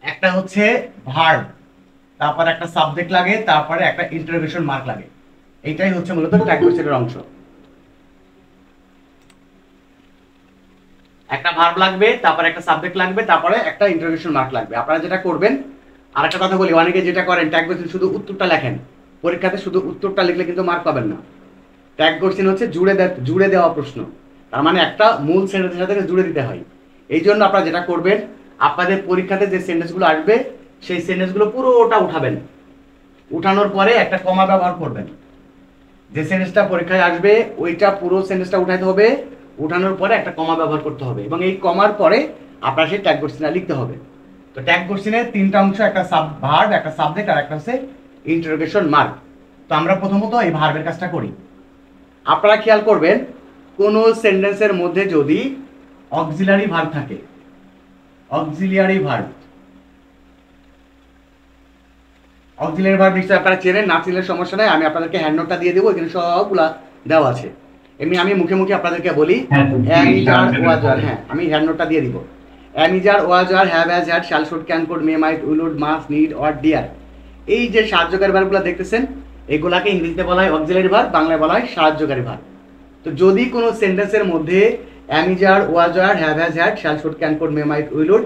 একটা হচ্ছে ভার্ব, তারপরে একটা সাবজেক্ট লাগে, তারপরে একটা ইন্টারোগেশন মার্ক লাগে। এইটাই হচ্ছে মূলত ট্যাগ কোশ্চেনের অংশ। একটা ভার্ব লাগবে, তারপরে একটা সাবজেক্ট লাগবে, তারপরে একটা ইন্টারোগেশন মার্ক লাগবে। আপনারা যেটা করবেন, আর একটা কথা বলি, অনেকে যেটা করেন ট্যাগ কোশ্চেন শুধু উত্তরটা লেখেন, পরীক্ষাতে শুধু উত্তরটা লিখলে কিন্তু মার্ক পাবেন না। ট্যাগ কোশ্চেন হচ্ছে জুড়ে দেওয়া প্রশ্ন, তার মানে একটা মূল সেন্টেন্সের সাথে জুড়ে দিতে হয়। এই জন্য আপনারা যেটা করবেন, আপনাদের পরীক্ষাতে যে সেন্টেন্সগুলো আসবে সেই সেন্টেন্সগুলো পুরোটা উঠাবেন, উঠানোর পরে একটা কমা ব্যবহার করবেন। যে সেন্টেন্সটা পরীক্ষায় আসবে ওইটা পুরো সেন্টেন্সটা উঠাইতে হবে, উঠানোর পরে একটা কমা ব্যবহার করতে হবে, এবং এই কমার পরে আপনার সেই ট্যাগ কোশ্চেনটা লিখতে হবে। তো ট্যাগ কোশ্চেনের 3টা অংশ, একটা ভার্ব, একটা সাবজেক্ট, আর একটা হচ্ছে ইন্টারোগেশন মার্ক। তো আমরা প্রথমত এই ভার্বের কাজটা করি। আপনারা খেয়াল করবেন, কোন সেন্টেন্সের মধ্যে যদি অক্সিলারি ভার্ব থাকে, অক্সিলিয়ারি ভার্ব, অক্সিলিয়ারি ভার্ব নিশ্চয়ই আপনারা চেনেন, না চিনলে সমস্যা নাই, আমি আপনাদেরকে হ্যান্ড নোটটা দিয়ে দেবো, এখানে সবগুলা দেওয়া আছে। এমনি আমি মুখে মুখে আপনাদেরকে বলি, হ্যাঁ আমি হ্যান্ড নোটটা দিয়ে দিব। am, is, are, was, are, have, has, had, shall, should, can, could, may, might, will, would, must, need, or, dear। এই যে সাহায্যকারী ভার্বগুলো দেখতেছেন, এগুলাকে ইংরেজিতে বলা হয় অক্সিলারি ভার্ব, বাংলায় বলা হয় সাহায্যকারী ভার্ব। তো যদি কোনো সেন্টেন্সের মধ্যে am is are, was were, have, has, had, shall, should, can, could, may, might, will, would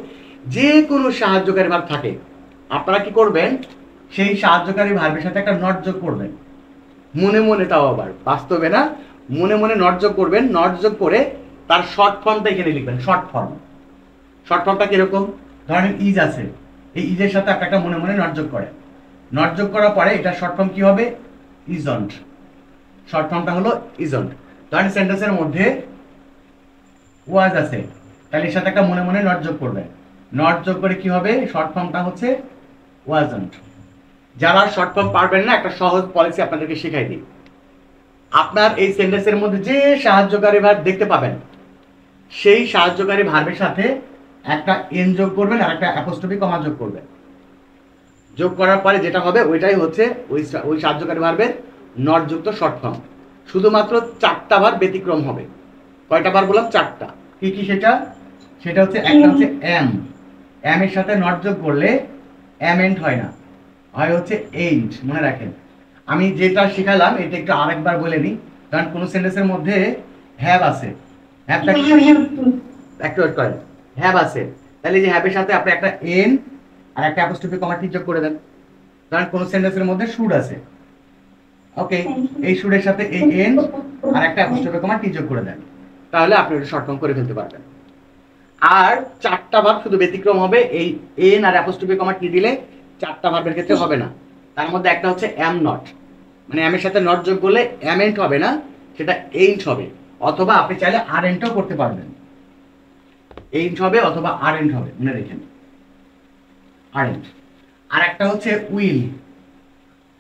যে কোনো সাহায্যকারী ভার্ব থাকে, আপনারা কি করবেন, সেই সাহায্যকারী ভার্বের সাথে একটা নট যোগ করবেন। মনে মনে, তাও আবার বাস্তবে না, মনে মনে নট যোগ করবেন। নট যোগ করে তার শর্ট ফর্মটা এখানে লিখবেন। শর্ট ফর্মটা কিরকম, ধরেন ইজ আছে, এই ইজের সাথে একটা মনে মনে নট যোগ করে। নট যোগ করার পরে এটা শর্ট ফর্ম কি হবে, ইজন্ট। শর্ট ফর্মটা হলো ইজন্ট। ধরেন সেন্টেন্সের মধ্যে ওয়াজ আছে, তাহলে এর সাথে একটা মনে মনে নট যোগ করবে। নট যোগ করে কি হবে, শর্ট ফর্মটা হচ্ছে ওয়াজন্ট। যারা শর্ট ফর্ম পারবেন না, একটা সহজ পলিসি আপনাদেরকে শেখাই দিই। আপনার এই সেন্টেন্সের মধ্যে যে সাহায্যকারী ভার্ব দেখতে পাবেন, সেই সাহায্যকারী ভার্বের সাথে একটা এন যোগ করবেন আর একটা অ্যাপোস্ট্রফি কমা যোগ করবেন। যোগ করার পরে যেটা হবে ওইটাই হচ্ছে ওই সাহায্যকারী ভার্বের নট যুক্ত শর্ট ফর্ম। শুধুমাত্র 4টা বার ব্যতিক্রম হবে। কয়টা বার বললাম, 4টা। কি কি সেটা হচ্ছে, একটা হচ্ছে এম এর সাথে নট যোগ করলে এমেন্ট হয় না, হয় হচ্ছে এইন্ট। মনে রাখেন, আমি যেটা শিখালাম এটা একটু আরেকবার বলে নিই। কারণ কোন সেন্টেন্সের মধ্যে হ্যাভ আছে, হ্যাভটা একটু ওয়েট করেন, হ্যাভ আছে, তাহলে যে হ্যাভের সাথে আপনি একটা এন আর একটা অ্যাপোস্ট্রফি কমা যোগ করে দেন। কারণ কোন সেন্টেন্সের মধ্যে শুড আছে, ওকে, এই শুডের সাথে এই এন আর একটা অ্যাপোস্ট্রফি কমা যোগ করে দেন, তাহলে আপনি এটা শর্ট ফর্ম করে ফেলতে পারবেন। আর 4টা ভার্ব শুধু ব্যতিক্রম হবে, এই এন আর অ্যাপোস্ট্রফি কমা দিলে 4টা ভার্বের ক্ষেত্রে হবে না। তার মধ্যে একটা হচ্ছে অ্যাম নট, মানে অ্যামের সাথে নট যোগ করলে অ্যামেন্ট হবে না, সেটা এইন্ট হবে। অথবা আপনি চাইলে আরএন্টও করতে পারবেন, এইন্ট হবে অথবা আরএন্ট হবে, মনে রাখেন আরএন্ট। আর একটা হচ্ছে উইল।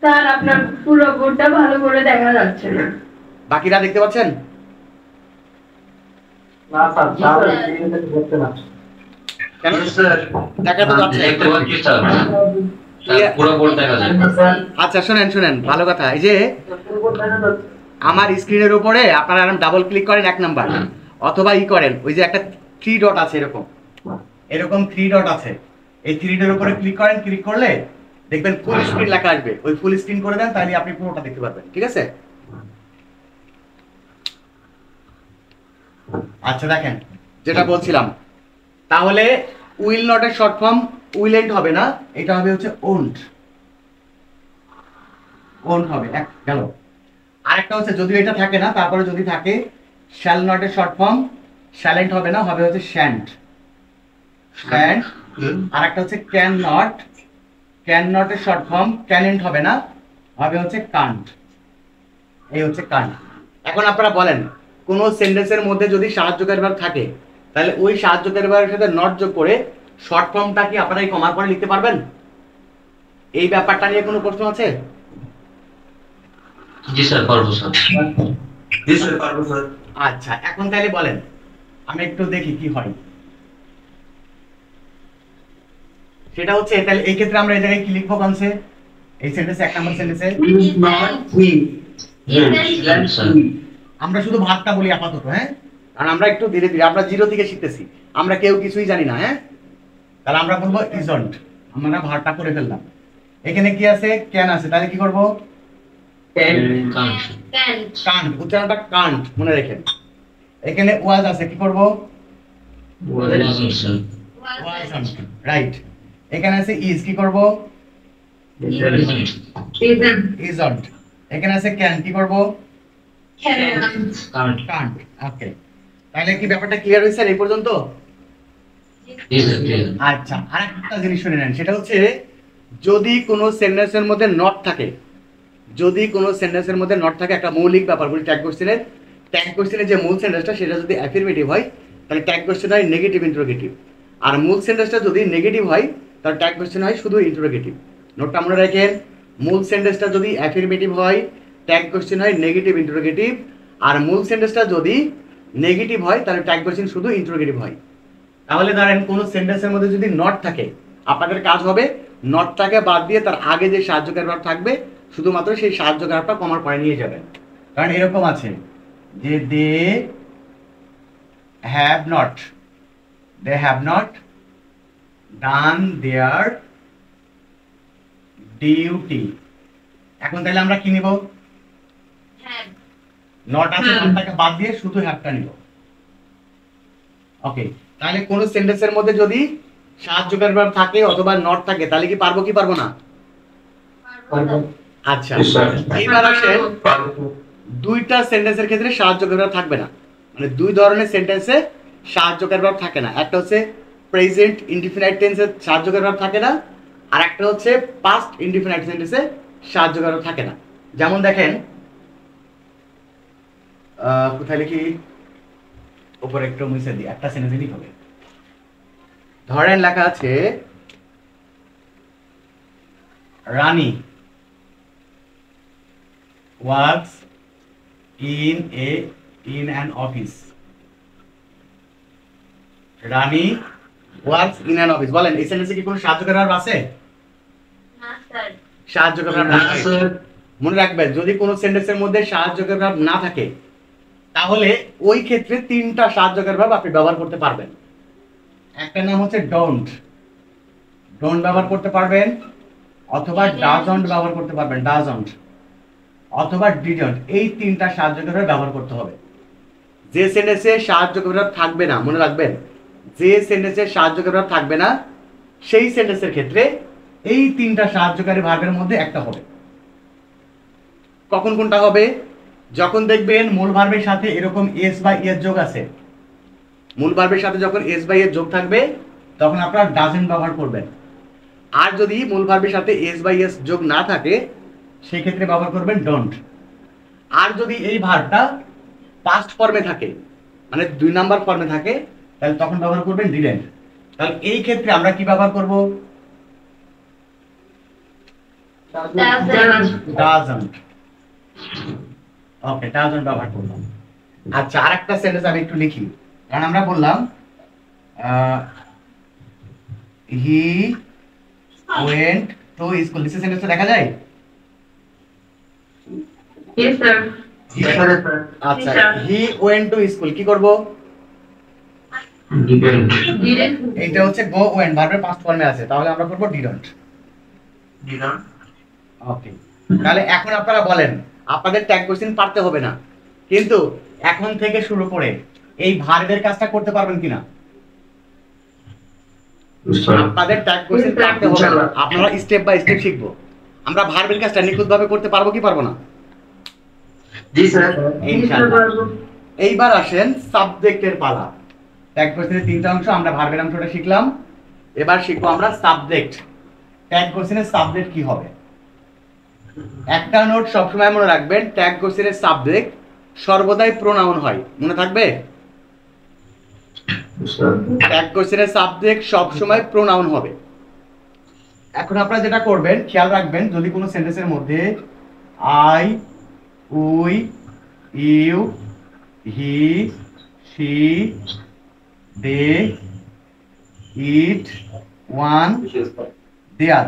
স্যার আপনার পুরো বোর্ডটা ভালো করে দেখা যাচ্ছে না। বাকিরা দেখতে পাচ্ছেন? না স্যার, স্যার স্ক্রিনে দেখতে না। কেন স্যার দেখা তো যাচ্ছে? দেখতে পাচ্ছি স্যার, পুরো বোর্ড দেখা যায়। আচ্ছা শুনেন, ভালো কথা। এই যে আমার স্ক্রিনের উপরে আপনারা ডাবল ক্লিক করেন 1 নাম্বার, অথবা করেন ওই যে একটা 3 ডট আছে, এরকম 3 ডট আছে, এই 3 ডটের উপরে ক্লিক করেন। ক্লিক করলে দেখবেন ফুল স্ক্রিন লেখা আসবে, ওই ফুল স্ক্রিন করে দেন, তাহলে আপনি পুরোটা দেখতে পারবেন। ঠিক আছে? আচ্ছা দেখেন যেটা বলছিলাম, তাহলে উইল নটের শর্ট ফর্ম উইলেন্ট হবে না, এটা হবে হচ্ছে ওন্ট হবে। এক গেল। আরেকটা হচ্ছে যদি এটা থাকে না, তারপরে যদি থাকে শ্যাল নটের শর্ট ফর্ম শ্যালেন্ট হবে না, হবে হচ্ছে শ্যান্ট। আরেকটা হচ্ছে ক্যান নটের শর্ট ফর্ম ক্যানেন্ট হবে না, হবে হচ্ছে কান্ট। এই হচ্ছে কান্ট। এখন আপনারা বলেন, কোন সেন্টেন্সের মধ্যে যদি সাহায্যকারী ভার্ব থাকে, তাহলে ওই সাহায্যকারী ভার্বের সাথে নট যোগ করে শর্ট ফর্মটা কি আপনারা এই কমার পরে লিখতে পারবেন? এই ব্যাপারটা নিয়ে কোনো প্রশ্ন আছে? জি স্যার, পারবো স্যার। জি স্যার, পারবো স্যার। আচ্ছা এখন তাহলে বলেন, আমি একটু দেখি কি হয়। সেটা হচ্ছে তাহলে এই ক্ষেত্রে আমরা এই জায়গায় কি লিখবো কনসে, এই সেন্টেন্সে 1 নাম্বার সেন্টেন্সে আমরা শুধু ভাগটা বলি আপাতত, হ্যাঁ, কারণ আমরা একটু ধীরে ধীরে, আমরা 0 থেকে শিখতেছি, আমরা কেউ কিছুই জানি না, হ্যাঁ। তাহলে আমরা বলবো ইজন্ট, আমরা ভাগটা করে ফেললাম। এখানে কি আছে, ক্যান আছে, তাহলে কি করব, কান্ট, উচ্চারণটা কান্ট মনে রাখেন। এখানে ওয়াজ আছে, কি করব, ওয়াজন্ট, রাইট। এখানে আছে ইজ, কি করব, ইজন্ট। এখানে আছে ক্যান, কি করব, কান্ট। ওকে, তাহলে কি ব্যাপারটা ক্লিয়ার হয়েছে এই পর্যন্ত? আচ্ছা আরেকটা জিনিস শুনে নেন, সেটা হচ্ছে যদি কোনো সেন্টেন্সের মধ্যে নট থাকে, একটা মৌলিক ব্যাপার বলি, ট্যাগ কোশ্চেনের যে মূল সেন্টেন্সটা সেটা যদি অ্যাফার্মেটিভ হয়, তাহলে ট্যাগ কোশ্চেন হয় নেগেটিভ ইন্টারোগেটিভ। আর মূল সেন্টেন্সটা যদি নেগেটিভ হয়, তাহলে ট্যাগ কোশ্চেন হয় শুধু ইন্টারোগেটিভ। নোটটা মনে রাখেন, মূল সেন্টেন্সটা যদি অ্যাফার্মেটিভ হয়, ট্যাগ কোশ্চেন হয় নেগেটিভ ইন্টারোগেটিভ। আর মূল সেন্টেন্সটা যদি নেগেটিভ হয়, তাহলে ট্যাগ কোশ্চেন শুধু ইন্টারোগেটিভ হয়। তাহলে ধরেন কোনো সেন্টেন্সের মধ্যে যদি নট থাকে, আপনাদের কাজ হবে নটটাকে বাদ দিয়ে তার আগে যে সাহায্যকারী ভার্ব থাকবে, শুধুমাত্র সেই সাহায্যকারী ভার্বটা কমার পরে নিয়ে যাবেন। কারণ এরকম আছে যে they have not done their duty, এখন তাহলে আমরা কি নিব? নট আছে, নটটাকে বাদ দিয়ে শুধু হ্যাভটা নিব। ওকে, তাহলে কোন সেন্টেন্সের মধ্যে যদি সাহায্যকারী ভার্ব থাকে অথবা নট থাকে তাহলে কি পারবো কি পারবো না? আচ্ছা, এইবার আসেন দুইটা সেন্টেন্সের ক্ষেত্রে সাহায্যকারী ভার্ব থাকবে না, মানে দুই ধরনের সেন্টেন্সে সাহায্যকারী ভার্ব থাকে না। একটা হচ্ছে প্রেজেন্ট ইনডিফিনাইট টেন্সে সাহায্যকারী ভার্ব থাকে না, আর একটা হচ্ছে পাস্ট ইনডিফিনাইট সেন্টেন্সে সাহায্যকারী ভার্ব থাকে না। যেমন দেখেন, কোথায় লিখি, উপরে একটু মুছে দিই, একটা সেন্টেন্সে লিখ হবে। ধরেন লেখা আছে রানী works in an office. Rani works in an office, বলেন এই সেন্টেন্সে কি কোনো সাহায্যকারী ভার্ব আছে? না স্যার। সাহায্যকারী ভার্ব না থাকে। মনে রাখবেন, যদি কোনো সেন্টেন্সের মধ্যে সাহায্যকারী ভার্ব না থাকে তাহলে ওই ক্ষেত্রে তিনটা সাহায্যকারী ভার্ব আপনি ব্যবহার করতে পারবেন। একটা নাম হচ্ছে ডোন্ট, ডোন্ট ব্যবহার করতে পারবেন, অথবা ডাজন্ট ব্যবহার করতে পারবেন, ডাজন্ট, অথবা ডিডন্ট। এই তিনটা সাহায্যকারী ভার্ব ব্যবহার করতে হবে। যে সেন্টেন্সে সাহায্যকারী ভার্ব থাকবে না, মনে রাখবেন, যে সেন্টেন্সে সাহায্যকারী ভার্ব থাকবে না সেই সেন্টেন্সের ক্ষেত্রে এই তিনটা সাহায্যকারী ভার্বের মধ্যে একটা হবে। কখন কোনটা হবে? যখন দেখবেন মূল ভার্বের সাথে এরকম এস বা এস যোগ আছে, মূল ভার্বের সাথে যখন এস বা এস যোগ থাকবে তখন আপনারা ডাজন্ট ব্যবহার করবেন। আর যদি মূল ভার্বের সাথে এস বা এস যোগ না থাকে সেই ক্ষেত্রে ব্যবহার করবেন ডোন্ট। আর যদি এই ভার্বটা পাস্ট ফর্মে থাকে, মানে 2 নাম্বার ফর্মে থাকে, তাহলে তখন ব্যবহার করবেন ডিডন্ট। তাহলে এই ক্ষেত্রে আমরা কি ব্যবহার করব? ডাজন্ট। ওকে, ডাজন্ট ব্যবহার করলাম। আচ্ছা, আরেকটা সেন্টেন্স আমি একটু লিখি। কারণ আমরা বললাম হি ওয়েন্ট টু স্কুল, নিচে সেন্টেন্সটা দেখা যায়? Yes sir. আচ্ছা, হি ওয়েন্ট টু স্কুল কি করব? এইটা হচ্ছে গো ওয়েন্ট, ভার্বের পাস্ট ফর্মে আছে, তাহলে আমরা করব ডিডন্ট। ওকে, তাহলে এখন আপনারা বলেন, আপনাদের ট্যাগ কোশ্চেন পারতে হবে না, কিন্তু এখন থেকে শুরু করে এই ভার্বের কাজটা করতে পারবেন কিনা? আপনাদের ট্যাগ কোশ্চেন পারতে হবে না, আপনারা স্টেপ বাই স্টেপ শিখবো। আমরা ভার্বের কাজটা নিখুঁতভাবে করতে পারবো কি পারবো না? জি স্যার। ইনশাআল্লাহ। এইবার আসেন সাবজেক্টের পালা। ট্যাগ কোশ্চেনের তিনটা অংশ, আমরা ভার্বের অংশটা শিখলাম, এবার শিখবো আমরা সাবজেক্ট। ট্যাগ কোশ্চেনের সাবজেক্ট কি হবে? একটা নোট সবসময় মনে রাখবেন, ট্যাগ কোশ্চেনের সাবজেক্ট সর্বদাই প্রোনাউন হয়, মনে থাকবে? ট্যাগ কোশ্চেনের সাবজেক্ট সবসময় প্রোনাউন হবে। এখন আপনারা যেটা করবেন, খেয়াল রাখবেন, যদি কোনো সেন্টেন্সের মধ্যে I, we, you, he, she, they, it, one, there,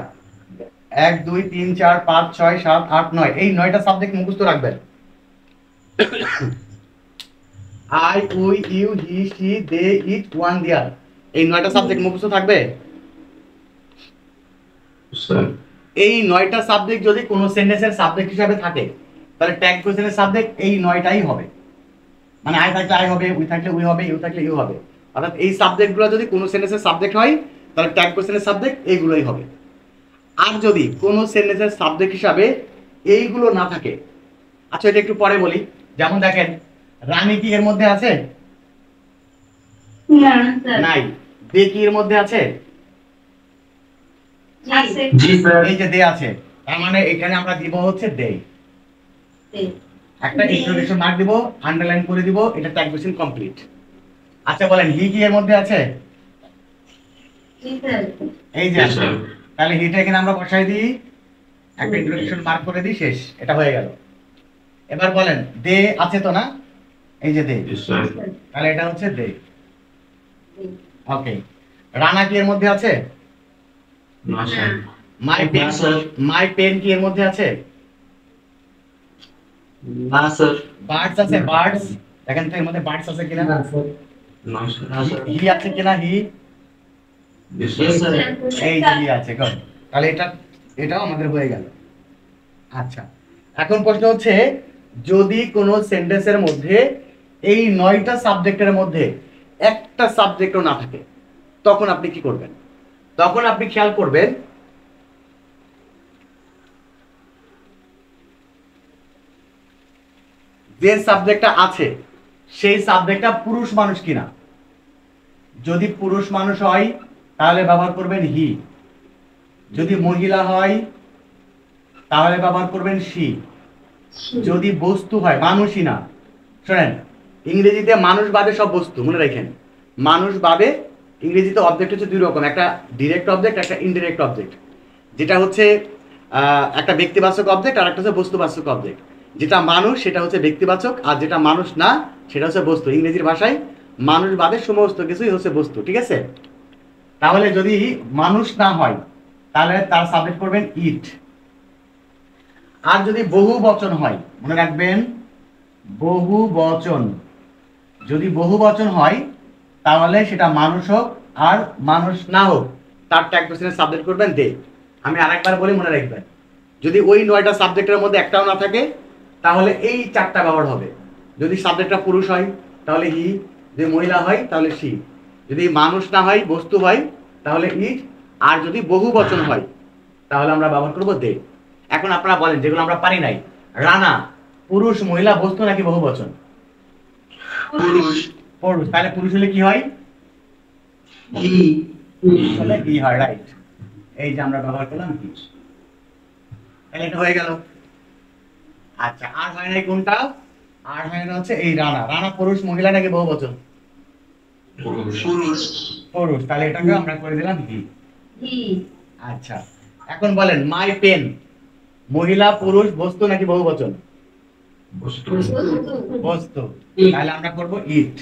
1 2 3 4 5 6 7 8 9, এই 9টা সাবজেক্ট মুখস্থ রাখবেন। I, we, you, he, she, they, it, one, there, এই 9টা সাবজেক্ট মুখস্থ থাকবে। এই 9টা সাবজেক্ট যদি কোনো সেন্টেন্সের সাবজেক্ট হিসাবে থাকে তাহলে ট্যাগ কোশ্চেনের সাবজেক্ট এই 9টাই হবে। মানে আই থাকলে আই হবে, উই থাকলে উই হবে, ইউ থাকলে ইউ হবে। অর্থাৎ এই সাবজেক্টগুলো যদি কোনো সেন্টেন্সের সাবজেক্ট হয় তাহলে ট্যাগ কোশ্চেনের সাবজেক্ট এইগুলোই হবে। আর যদি কোনো সেন্টেন্সের সাবজেক্ট হিসাবে এইগুলো না থাকে, আচ্ছা এটা একটু পরে বলি। যেমন দেখেন, রানী কি এর মধ্যে আছে? না স্যার। নাই। দে কি এর মধ্যে আছে? আছে। জি স্যার। এই যে দে আছে, তার মানে এখানে আমরা দিব হচ্ছে দে। একটা ইন্ট্রোডাকশন মার্ক দিব, আন্ডারলাইন করে দিব, এটা ট্যাগ কোশ্চেন কমপ্লিট। আচ্ছা বলেন, হি কি এর মধ্যে আছে? জি স্যার। এই যে আছে, তাহলে হিটা এখানে আমরা বসাই দিই, একটা ইন্ট্রোডাকশন মার্ক করে দিই, শেষ, এটা হয়ে গেল। এবার বলেন, দে আছে তো না? এই যে দে, তাহলে এটা হচ্ছে দে। ওকে, রানা কি এর মধ্যে আছে? না sir. My pen, my pen কি এর মধ্যে আছে? না স্যার। বার্ডস আছে, বার্ডস, দেখেন তো এর মধ্যে বার্ডস আছে কিনা? না স্যার। হি আছে কিনা? হি, এই যে হি আছে। গুড, তাহলে এটাও আমাদের হয়ে গেল। আচ্ছা, এখন প্রশ্ন হচ্ছে যদি কোনো সেন্টেন্সের মধ্যে এই 9টা সাবজেক্টের মধ্যে একটা সাবজেক্টও না থাকে তখন আপনি কি করবেন? তখন আপনি খেয়াল করবেন যে সাবজেক্টটা আছে সেই সাবজেক্টটা পুরুষ মানুষ কিনা। যদি পুরুষ মানুষ হয় তাহলে ব্যবহার করবেন হি, যদি মহিলা হয় তাহলে ব্যবহার করবেন শি, যদি বস্তু হয় মানুষই না। শোনেন, ইংরেজিতে মানুষ বাদে সব বস্তু, মনে রাখেন মানুষ বাদে ইংরেজিতে অবজেক্ট হচ্ছে দুই রকম, একটা ডিরেক্ট অবজেক্ট, একটা ইনডিরেক্ট অবজেক্ট। যেটা হচ্ছে একটা ব্যক্তিবাচক অবজেক্ট আর একটা হচ্ছে বস্তুবাচক অবজেক্ট। যেটা মানুষ সেটা হচ্ছে ব্যক্তিবাচক, আর যেটা মানুষ না সেটা হচ্ছে বস্তু। ইংরেজির ভাষায় মানুষ বাদে সমস্ত কিছুই হচ্ছে বস্তু, ঠিক আছে? তাহলে যদি মানুষ না হয় তাহলে তার সাবজেক্ট করবেন ইট। আর যদি বহু বচন হয়, মনে রাখবেন বহু বচন, যদি বহু বচন হয় তাহলে সেটা মানুষ হোক আর মানুষ না হোক তার ট্যাগ কোশ্চেনের সাবজেক্ট করবেন দে। আমি আরেকবার বলি, মনে রাখবেন যদি ওই 9টা সাবজেক্টের মধ্যে একটাও না থাকে তাহলে এই 4টা ব্যবহার হবে। যদি সাবজেক্টটা পুরুষ হয় তাহলে হি, যদি মহিলা হয় তাহলে শি, যদি মানুষ না হয় বস্তু হয় তাহলে ইট, আর যদি বহু বচন হয় তাহলে আমরা ব্যবহার করব দে। এখন আপনারা বলেন, যেগুলো আমরা পারি নাই, রানা পুরুষ মহিলা বস্তু নাকি বহু বচন? পুরুষ। পুরুষ, তাহলে পুরুষ হলে কি হয়? হি। তাহলে হি হয়, রাইট। এই যে আমরা ব্যবহার করলাম হি, তাহলে এটা হয়ে গেল। আচ্ছা, আর হয় নাই কোনটা? আর হয় না হচ্ছে এই রানা। রানা পুরুষ মহিলা নাকি বহু বচন? পুরুষ। পুরুষ, তাহলে এটাকে আমরা করে দিলাম হি। আচ্ছা, এখন বলেন মাই পেন মহিলা পুরুষ বস্তু নাকি বহু বচন? বস্তু, তাহলে আমরা করব ইট।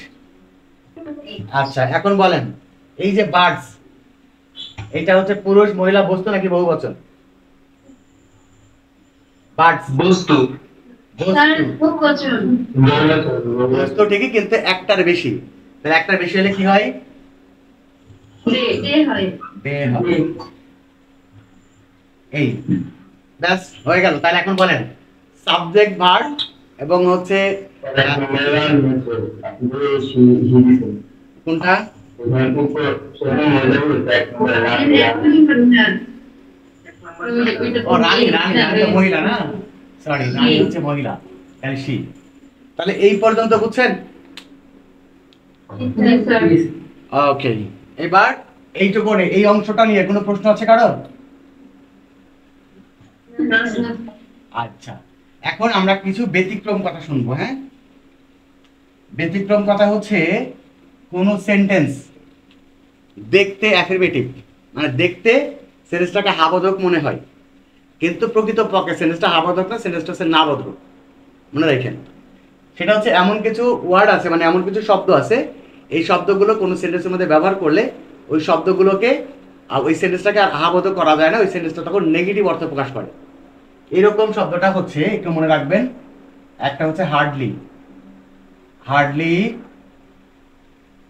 আচ্ছা, এখন বলেন এই যে বার্ডস, এটা হচ্ছে পুরুষ মহিলা বস্তু নাকি বহু বচন? বার্ডস বস্তু। বস্তু ঠিকই, কিন্তু একটার বেশি। তাহলে একটার বেশি হলে কি হয়? দে হবে। এই ব্যাস হয়ে গেল। তাহলে এখন বলেন সাবজেক্ট ভার্ব এবং হচ্ছে কোনটা? ও রানী, রানী রানী তো মহিলা না, সরি রানী হচ্ছে মহিলা, তাহলে শি। তাহলে এই পর্যন্ত বুঝছেন? ওকে, এবার এইটুকু এই অংশটা নিয়ে কোনো প্রশ্ন আছে কারো? আচ্ছা, এখন আমরা কিছু ব্যতিক্রম কথা শুনবো। হ্যাঁ, ব্যতিক্রম কথা হচ্ছে কোন সেন্টেন্স দেখতে অ্যাফারমেটিভ, মানে দেখতে সেন্টেন্সটাকে হাবোধক মনে হয়, কিন্তু প্রকৃতপক্ষে সেন্টেন্সটা হাবোধক না, সেন্টেন্সটা হচ্ছে নাবোধক। মনে রাখেন, সেটা হচ্ছে এমন কিছু ওয়ার্ড আছে, মানে এমন কিছু শব্দ আছে, এই শব্দগুলো কোনো সেন্টেন্সের মধ্যে ব্যবহার করলে ওই শব্দগুলোকে ওই সেন্টেন্সটাকে আর হাবোধক করা যায় না, ওই সেন্টেন্সটা তখন নেগেটিভ অর্থ প্রকাশ করে। এরকম শব্দটা হচ্ছে, একটু মনে রাখবেন, একটা হচ্ছে হার্ডলি, হার্ডলি,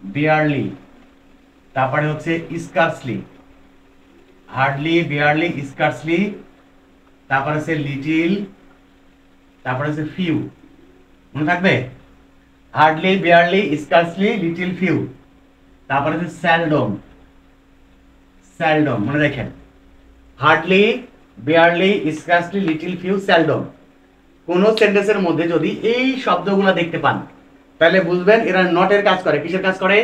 বিয়ারলি, তারপরে হচ্ছে স্কার্সলি, হার্ডলি, বিয়ারলি, স্কার্সলি, তারপরে হচ্ছে লিটিল, তারপরে হচ্ছে ফিউ। মনে থাকবে? Hardly, barely, scarcely, little, few. তারপরে হচ্ছে স্যালডম, স্যালডম মনে রাখেন, hardly, barely, scarcely, little, few, seldom. কোন সেন্টেন্সের মধ্যে যদি এই শব্দগুলো দেখতে পান তাহলে বুঝবেন এরা নটের কাজ করে। কিসের কাজ করে?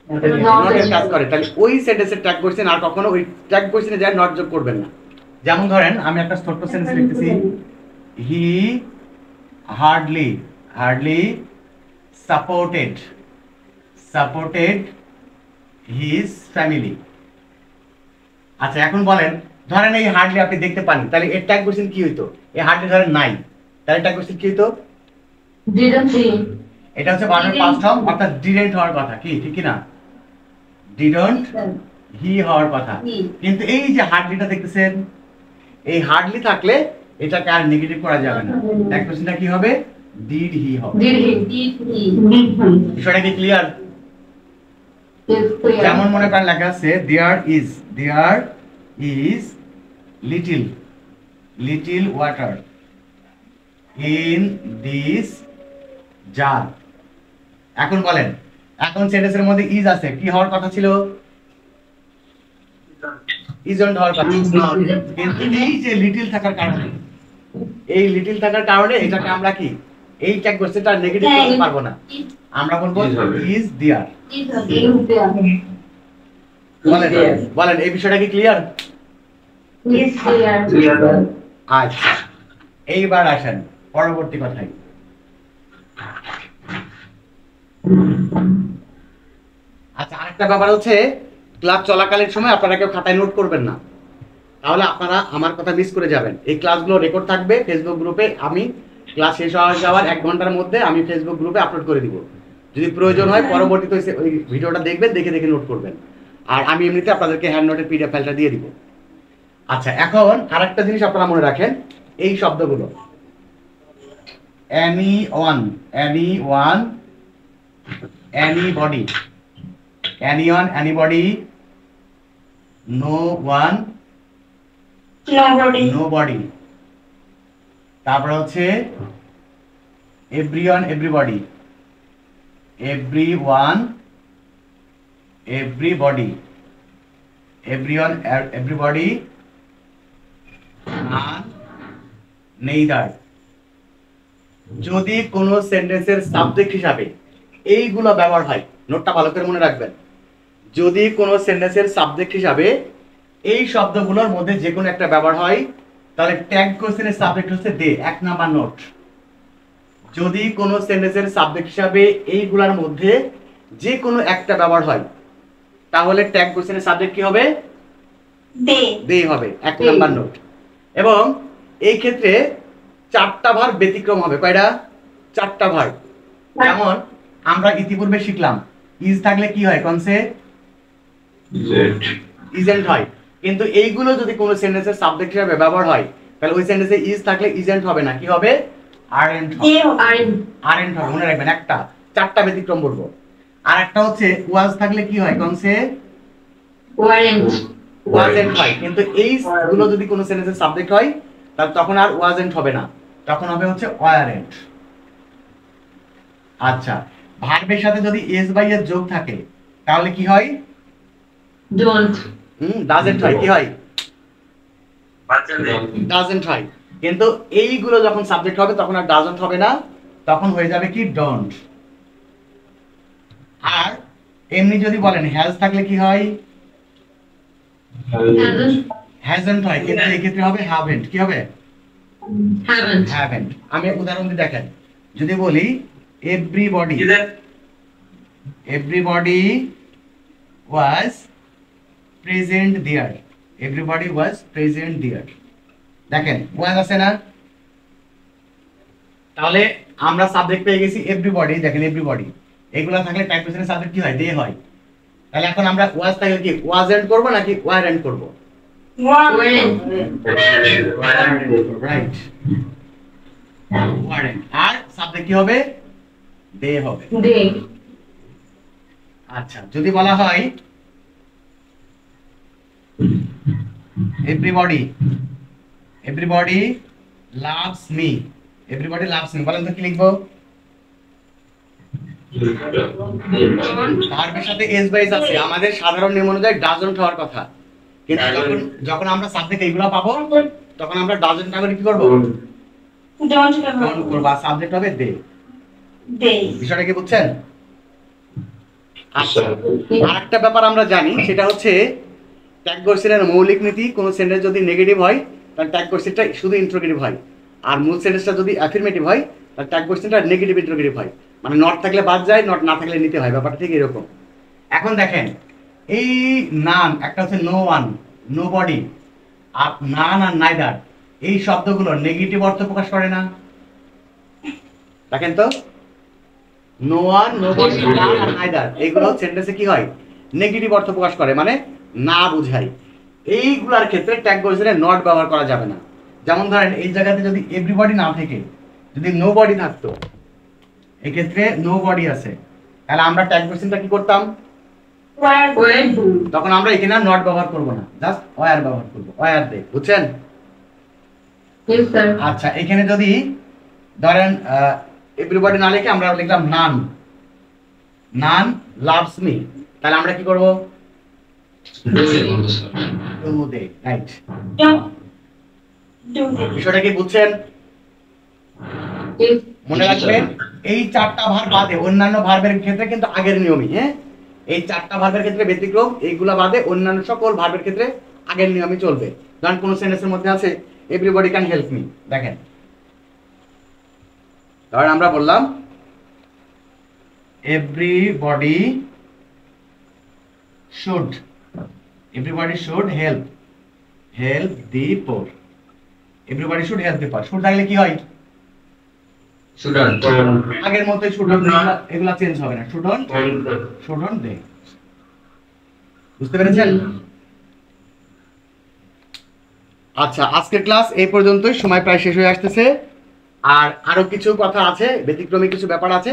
নটের কাজ করে। তাহলে ওই সেন্টেন্সের ট্যাগ কোশ্চেন আর কখনো ওই ট্যাগ কোশ্চেনে যায় নট যোগ করবেন না। যেমন ধরেন আমি একটা ছোট্ট সেন্টেন্স লিখতেছি, হি hardly, hardly supported, supported his family. আচ্ছা, এখন বলেন ধরেন এই হার্ডলি আপনি দেখতে পান, তাহলে এর ট্যাগ কোশ্চেন কি হইতো? এই হার্ডলি ধরেন নাই, তাহলে ট্যাগ কোশ্চেন কি হইতো? এটা হচ্ছে বানানোর পাস্ট ফর্ম, অর্থাৎ ডিডন্ট হওয়ার কথা। কি ঠিক কি না? ডিডন্ট হি হওয়ার কথা। কিন্তু এই যে হার্ডলিটা দেখতেছেন, এই হার্ডলি থাকলে এটাকে আর নেগেটিভ করা যাবে না। ট্যাগ কোশ্চেনটা কি হবে? ডিড হি হবে। বিষয়টা কি ক্লিয়ার? যেমন মনে করেন লেখা আছে there is, there is little, little water in this jar. এখন বলেন, এখন সেন্টেন্সের মধ্যে ইজ আছে, কি হওয়ার কথা ছিল? ইজন্ট হওয়ার কথা। কিন্তু এই যে লিটিল থাকার কারণে, এই লিটিল থাকার কারণে এটাকে আমরা কি এই ট্যাগ কোশ্চেনটা নেগেটিভ করতে পারবো না, আমরা বলবো ইজ দেয়ার। বলেন বলেন এই বিষয়টা কি ক্লিয়ার? আচ্ছা, এইবার আসেন পরবর্তী কথায়। আচ্ছা, আরেকটা ব্যাপার হচ্ছে ক্লাস চলাকালীন সময় আপনারা কেউ খাতায় নোট করবেন না, তাহলে আপনারা আমার কথা মিস করে যাবেন। এই ক্লাসগুলো রেকর্ড থাকবে ফেসবুক গ্রুপে, আমি ক্লাস শেষ হয়ে যাওয়ার 1 ঘন্টার মধ্যে আমি ফেসবুক গ্রুপে আপলোড করে দিব। যদি প্রয়োজন হয় পরবর্তীতে ওই ভিডিওটা দেখবেন, দেখে দেখে নোট করবেন, আর আমি এমনিতে আপনাদেরকে হ্যান্ড নোটের পিডিএফ ফাইলটা দিয়ে দিব। আচ্ছা, এখন আরেকটা জিনিস আপনারা মনে রাখেন, এই শব্দগুলো anyone, anyone, anybody, anyone, anybody, no one, nobody, তারপর হচ্ছে everyone, everybody, everyone, everybody, everyone, everybody, none, neither। যদি কোনো সেন্টেন্সের সাবজেক্ট হিসাবে এইগুলো ব্যবহার হয়, নোটটা ভালো করে মনে রাখবেন, যদি কোনো সেন্টেন্সের সাবজেক্ট হিসাবে এই শব্দগুলোর মধ্যে যে কোনো একটা ব্যবহার হয়, তাহলে ট্যাগ কোশ্চেনের সাবজেক্ট হচ্ছে দে, 1 নাম্বার নোট। যদি কোনো সেন্টেন্সের সাবজেক্ট হিসাবে এইগুলোর মধ্যে যে কোনো একটা ব্যবহার হয়, তাহলে ট্যাগ কোশ্চেনের সাবজেক্ট কি হবে? দে হবে, 1 নাম্বার নোট। এবং এই ক্ষেত্রে 4টা ভার্ব ব্যতিক্রম হবে। কয়টা? 4টা ভার্ব। যেমন আমরা ইতিপূর্বে শিখলাম ইজ থাকলে কি হয়? কনসে ইজেন্ট হয়। কিন্তু এইগুলো যদি কোনো সেন্টেন্সের সাবজেক্ট হিসেবে ব্যবহার হয়, তাহলে ওই সেন্টেন্সে ইজ থাকলে ইজেন্ট হবে না, কি হবে? আরএন্ট হবে। আরএন্ট হবে, মনে রাখবেন। একটা 4টা ব্যতিক্রম বলবো। আর একটা হচ্ছে ওয়াজ থাকলে কি হয়? কনসে ওয়াজেন্ট হয়। কিন্তু এই গুলো যদি কোনো সেন্টেন্সের সাবজেক্ট হয়, তাহলে তখন আর ওয়াজেন্ট হবে না, তখন হবে হচ্ছে ওয়ারেন্ট। আচ্ছা, ভার্বের সাথে যদি এস বাই এর যোগ থাকে, তাহলে কি হয়? ডোন্ট। ডাজন্ট হয়। কি হয়? ডাজন্ট হয়। কিন্তু এইগুলো যখন সাবজেক্ট হবে তখন আর ডাজন্ট হবে না, তখন হয়ে যাবে কি? ডোন্ট। আর এমনি যদি বলেন হ্যাজ থাকলে কি হয়? হ্যাজন্ট হয়। কিন্তু এই ক্ষেত্রে হবে হ্যাভেন্ট। কি হবে? হ্যাভেন্ট। আমি উদাহরণ দিয়ে দেখেন, যদি বলি everybody was present there, everybody was present there, দেখেন ওয়াজ আছে না? তাহলে আমরা সাবজেক্ট পেয়ে গেছি এভরিবডি। দেখেন এভরিবডি, এগুলা থাকলে ট্যাগ কোশ্চেনের সাবজেক্ট কি হয়? দে হয়। তাহলে এখন আমরা ওয়াজ থাকলে কি ওয়াজেন্ট করব নাকি ওয়ারেন্ট করব? Right, warrant. আর সাবজেক্ট কি হবে? দে হবে। আচ্ছা, যদি বলা হয় everybody loves me, everybody loves me, বলেন তো কি লিখবো? ভার্বের সাথে এস বাই এস আছে, আমাদের সাধারণ নিয়ম অনুযায়ী ডাজন্ট হওয়ার কথা। কিন্তু যখন আমরা সাবজেক্ট এইগুলো পাবো, তখন আমরা ডাজন্ট না করে কি করব? ডোন্ট করব। আর সাবজেক্ট হবে দে। বিষয়টা কি বুঝছেন? আচ্ছা, আরেকটা ব্যাপার আমরা জানি, সেটা হচ্ছে ট্যাগ কোশ্চেনের মৌলিক নীতি, কোন সেন্টেন্স যদি নেগেটিভ হয় তাহলে ট্যাগ কোশ্চেনটা শুধু ইন্টারোগেটিভ হয়, আর মূল সেন্টেন্সটা যদি অ্যাফার্মেটিভ হয় তাহলে ট্যাগ কোশ্চেনটা নেগেটিভ ইন্টারোগেটিভ হয়। মানে নট থাকলে বাদ যায়, নট না থাকলে নিতে হয়, ব্যাপারটা ঠিক এরকম। এখন দেখেন, এই নান, একটা হচ্ছে নো ওয়ান, নো বডি, আর নান আর নাইদার, এই শব্দগুলো নেগেটিভ অর্থ প্রকাশ করে না? দেখেন তো, নো ওয়ান, নো বডি, নান আর নাইদার, এইগুলো সেন্টেন্সে কি হয়? নেগেটিভ অর্থ প্রকাশ করে, মানে না বুঝায়। এইগুলার ক্ষেত্রে ট্যাগ কোশ্চেনে নট ব্যবহার করা যাবে না। যেমন ধরেন এই জায়গাতে যদি এভরিবডি না থেকে যদি নো বডি থাকতো, এক্ষেত্রে নো বডি আছে, তাহলে আমরা ট্যাগ কোশ্চেনটা কি করতাম? তখন আমরা এখানে নট ব্যবহার করব না, জাস্ট ওয়্যার ব্যবহার করব, ওয়্যার দে। বুঝছেন? Yes, sir. আচ্ছা, এখানে যদি ধরেন এভরিবডি না লিখে আমরা লিখলাম নান, নান লাভস মি, তাহলে আমরা কি করব? Do they, right. বিষয়টা কি বুঝছেন? Yes. মনে রাখবেন এই চারটা ভার্ব বাদে অন্যান্য ভার্বের ক্ষেত্রে কিন্তু আগের নিয়মই, হ্যাঁ, এই চারটা ভার্বের ক্ষেত্রে ব্যতিক্রম, এইগুলা বাদে অন্যান্য সকল ভার্বের ক্ষেত্রে আগের নিয়মই চলবে। ধরেন কোন সেন্টেন্সের মধ্যে আছে এভরিবডি ক্যান হেল্প মি, দেখেন ধরেন আমরা বললাম everybody should help the poor, everybody should help the poor, should থাকলে কি হয়? স্টুডেন্ট আগের মতোই শুডন্ট, এগুলা চেঞ্জ হবে না, শুডন্ট দে। বুঝতে পেরেছেন? আচ্ছা, আজকের ক্লাস এই পর্যন্তই, সময় প্রায় শেষ হয়ে আসতেছে। আর আরো কিছু কথা আছে, ব্যতিক্রমী কিছু ব্যাপার আছে।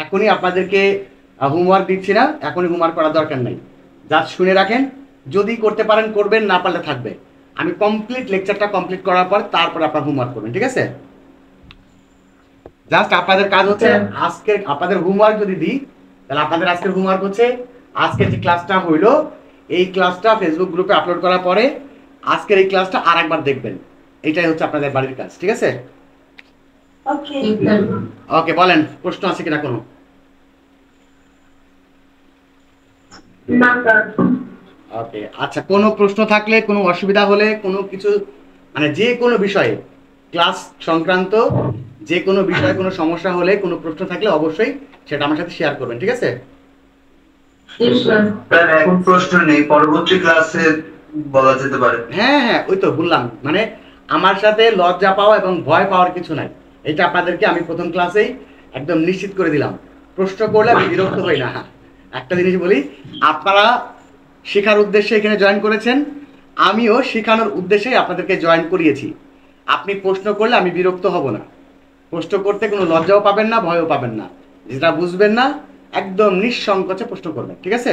এখনই আপনাদেরকে হোমওয়ার্ক দিচ্ছি না, এখনই হোমওয়ার্ক করার দরকার নাই, জাস্ট শুনে রাখেন, যদি করতে পারেন করবেন, না পারলে থাকবে। আমি কমপ্লিট লেকচারটা কমপ্লিট করার পর তারপরে আপনারা হোমওয়ার্ক করবেন, ঠিক আছে? জাস্ট আপনাদের কাজ হচ্ছে আজকে আপনাদের হোমওয়ার্ক যদি দিই, তাহলে আপনাদের আজকের হোমওয়ার্ক হচ্ছে আজকে যে ক্লাসটা হইলো এই ক্লাসটা ফেসবুক গ্রুপে আপলোড করার পরে আজকের এই ক্লাসটা আরেকবার দেখবেন, এটাই হচ্ছে আপনাদের বাড়ির কাজ, ঠিক আছে? ওকে। Yes, sir. ওকে, বলেন প্রশ্ন আছে কিনা কোনো? না, sir. ওকে, আচ্ছা, কোনো প্রশ্ন থাকলে, কোনো অসুবিধা হলে, কোনো কিছু মানে যে কোনো বিষয়ে ক্লাস সংক্রান্ত যে কোনো বিষয়ে কোনো সমস্যা হলে, কোনো প্রশ্ন থাকলে অবশ্যই সেটা আমার সাথে শেয়ার করবেন, ঠিক আছে? Yes, sir. স্যার এখন প্রশ্ন নেই, পরবর্তী ক্লাসে বলা যেতে পারে। হ্যাঁ হ্যাঁ, ওই তো বললাম, মানে আমার সাথে লজ্জা পাওয়া এবং ভয় পাওয়ার কিছু নাই, এটা আপনাদেরকে আমি প্রথম ক্লাসেই একদম নিশ্চিত করে দিলাম। প্রশ্ন করলে আমি বিরক্ত হই না। একটা জিনিস বলি, আপনারা শেখার উদ্দেশ্যে এখানে জয়েন করেছেন, আমিও শেখানোর উদ্দেশ্যেই আপনাদেরকে জয়েন করিয়েছি। আপনি প্রশ্ন করলে আমি বিরক্ত হব না, প্রশ্ন করতে কোনো লজ্জাও পাবেন না, ভয়ও পাবেন না, যেটা বুঝবেন না একদম নিঃসংকোচে প্রশ্ন করবেন, ঠিক আছে?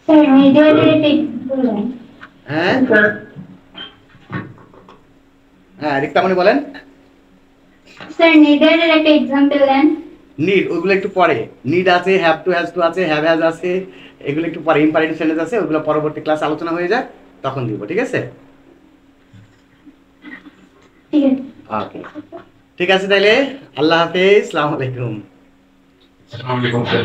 স্যার মিডিয়ার একটা বলেন। হ্যাঁ Sir. হ্যাঁ, রিক্তামণি বলেন। স্যার মিডিয়ার একটা এক্সাম্পল দেন। নিড ওগুলো একটু পরে, নিড আছে, হ্যাভ টু হ্যাজ টু আছে, হ্যাভ হ্যাজ আছে, এগুলো একটু পরে, ইম্পারেটিভ সেন্টেন্স আছে, ওগুলো পরবর্তী ক্লাস আলোচনা হয়ে যায়, তখন দিব, ঠিক আছে? ঠিক আছে। ওকে, ঠিক আছে, তাইলে আল্লাহ হাফেজ, আসসালামু আলাইকুম। আসসালামু আলাইকুম স্যার।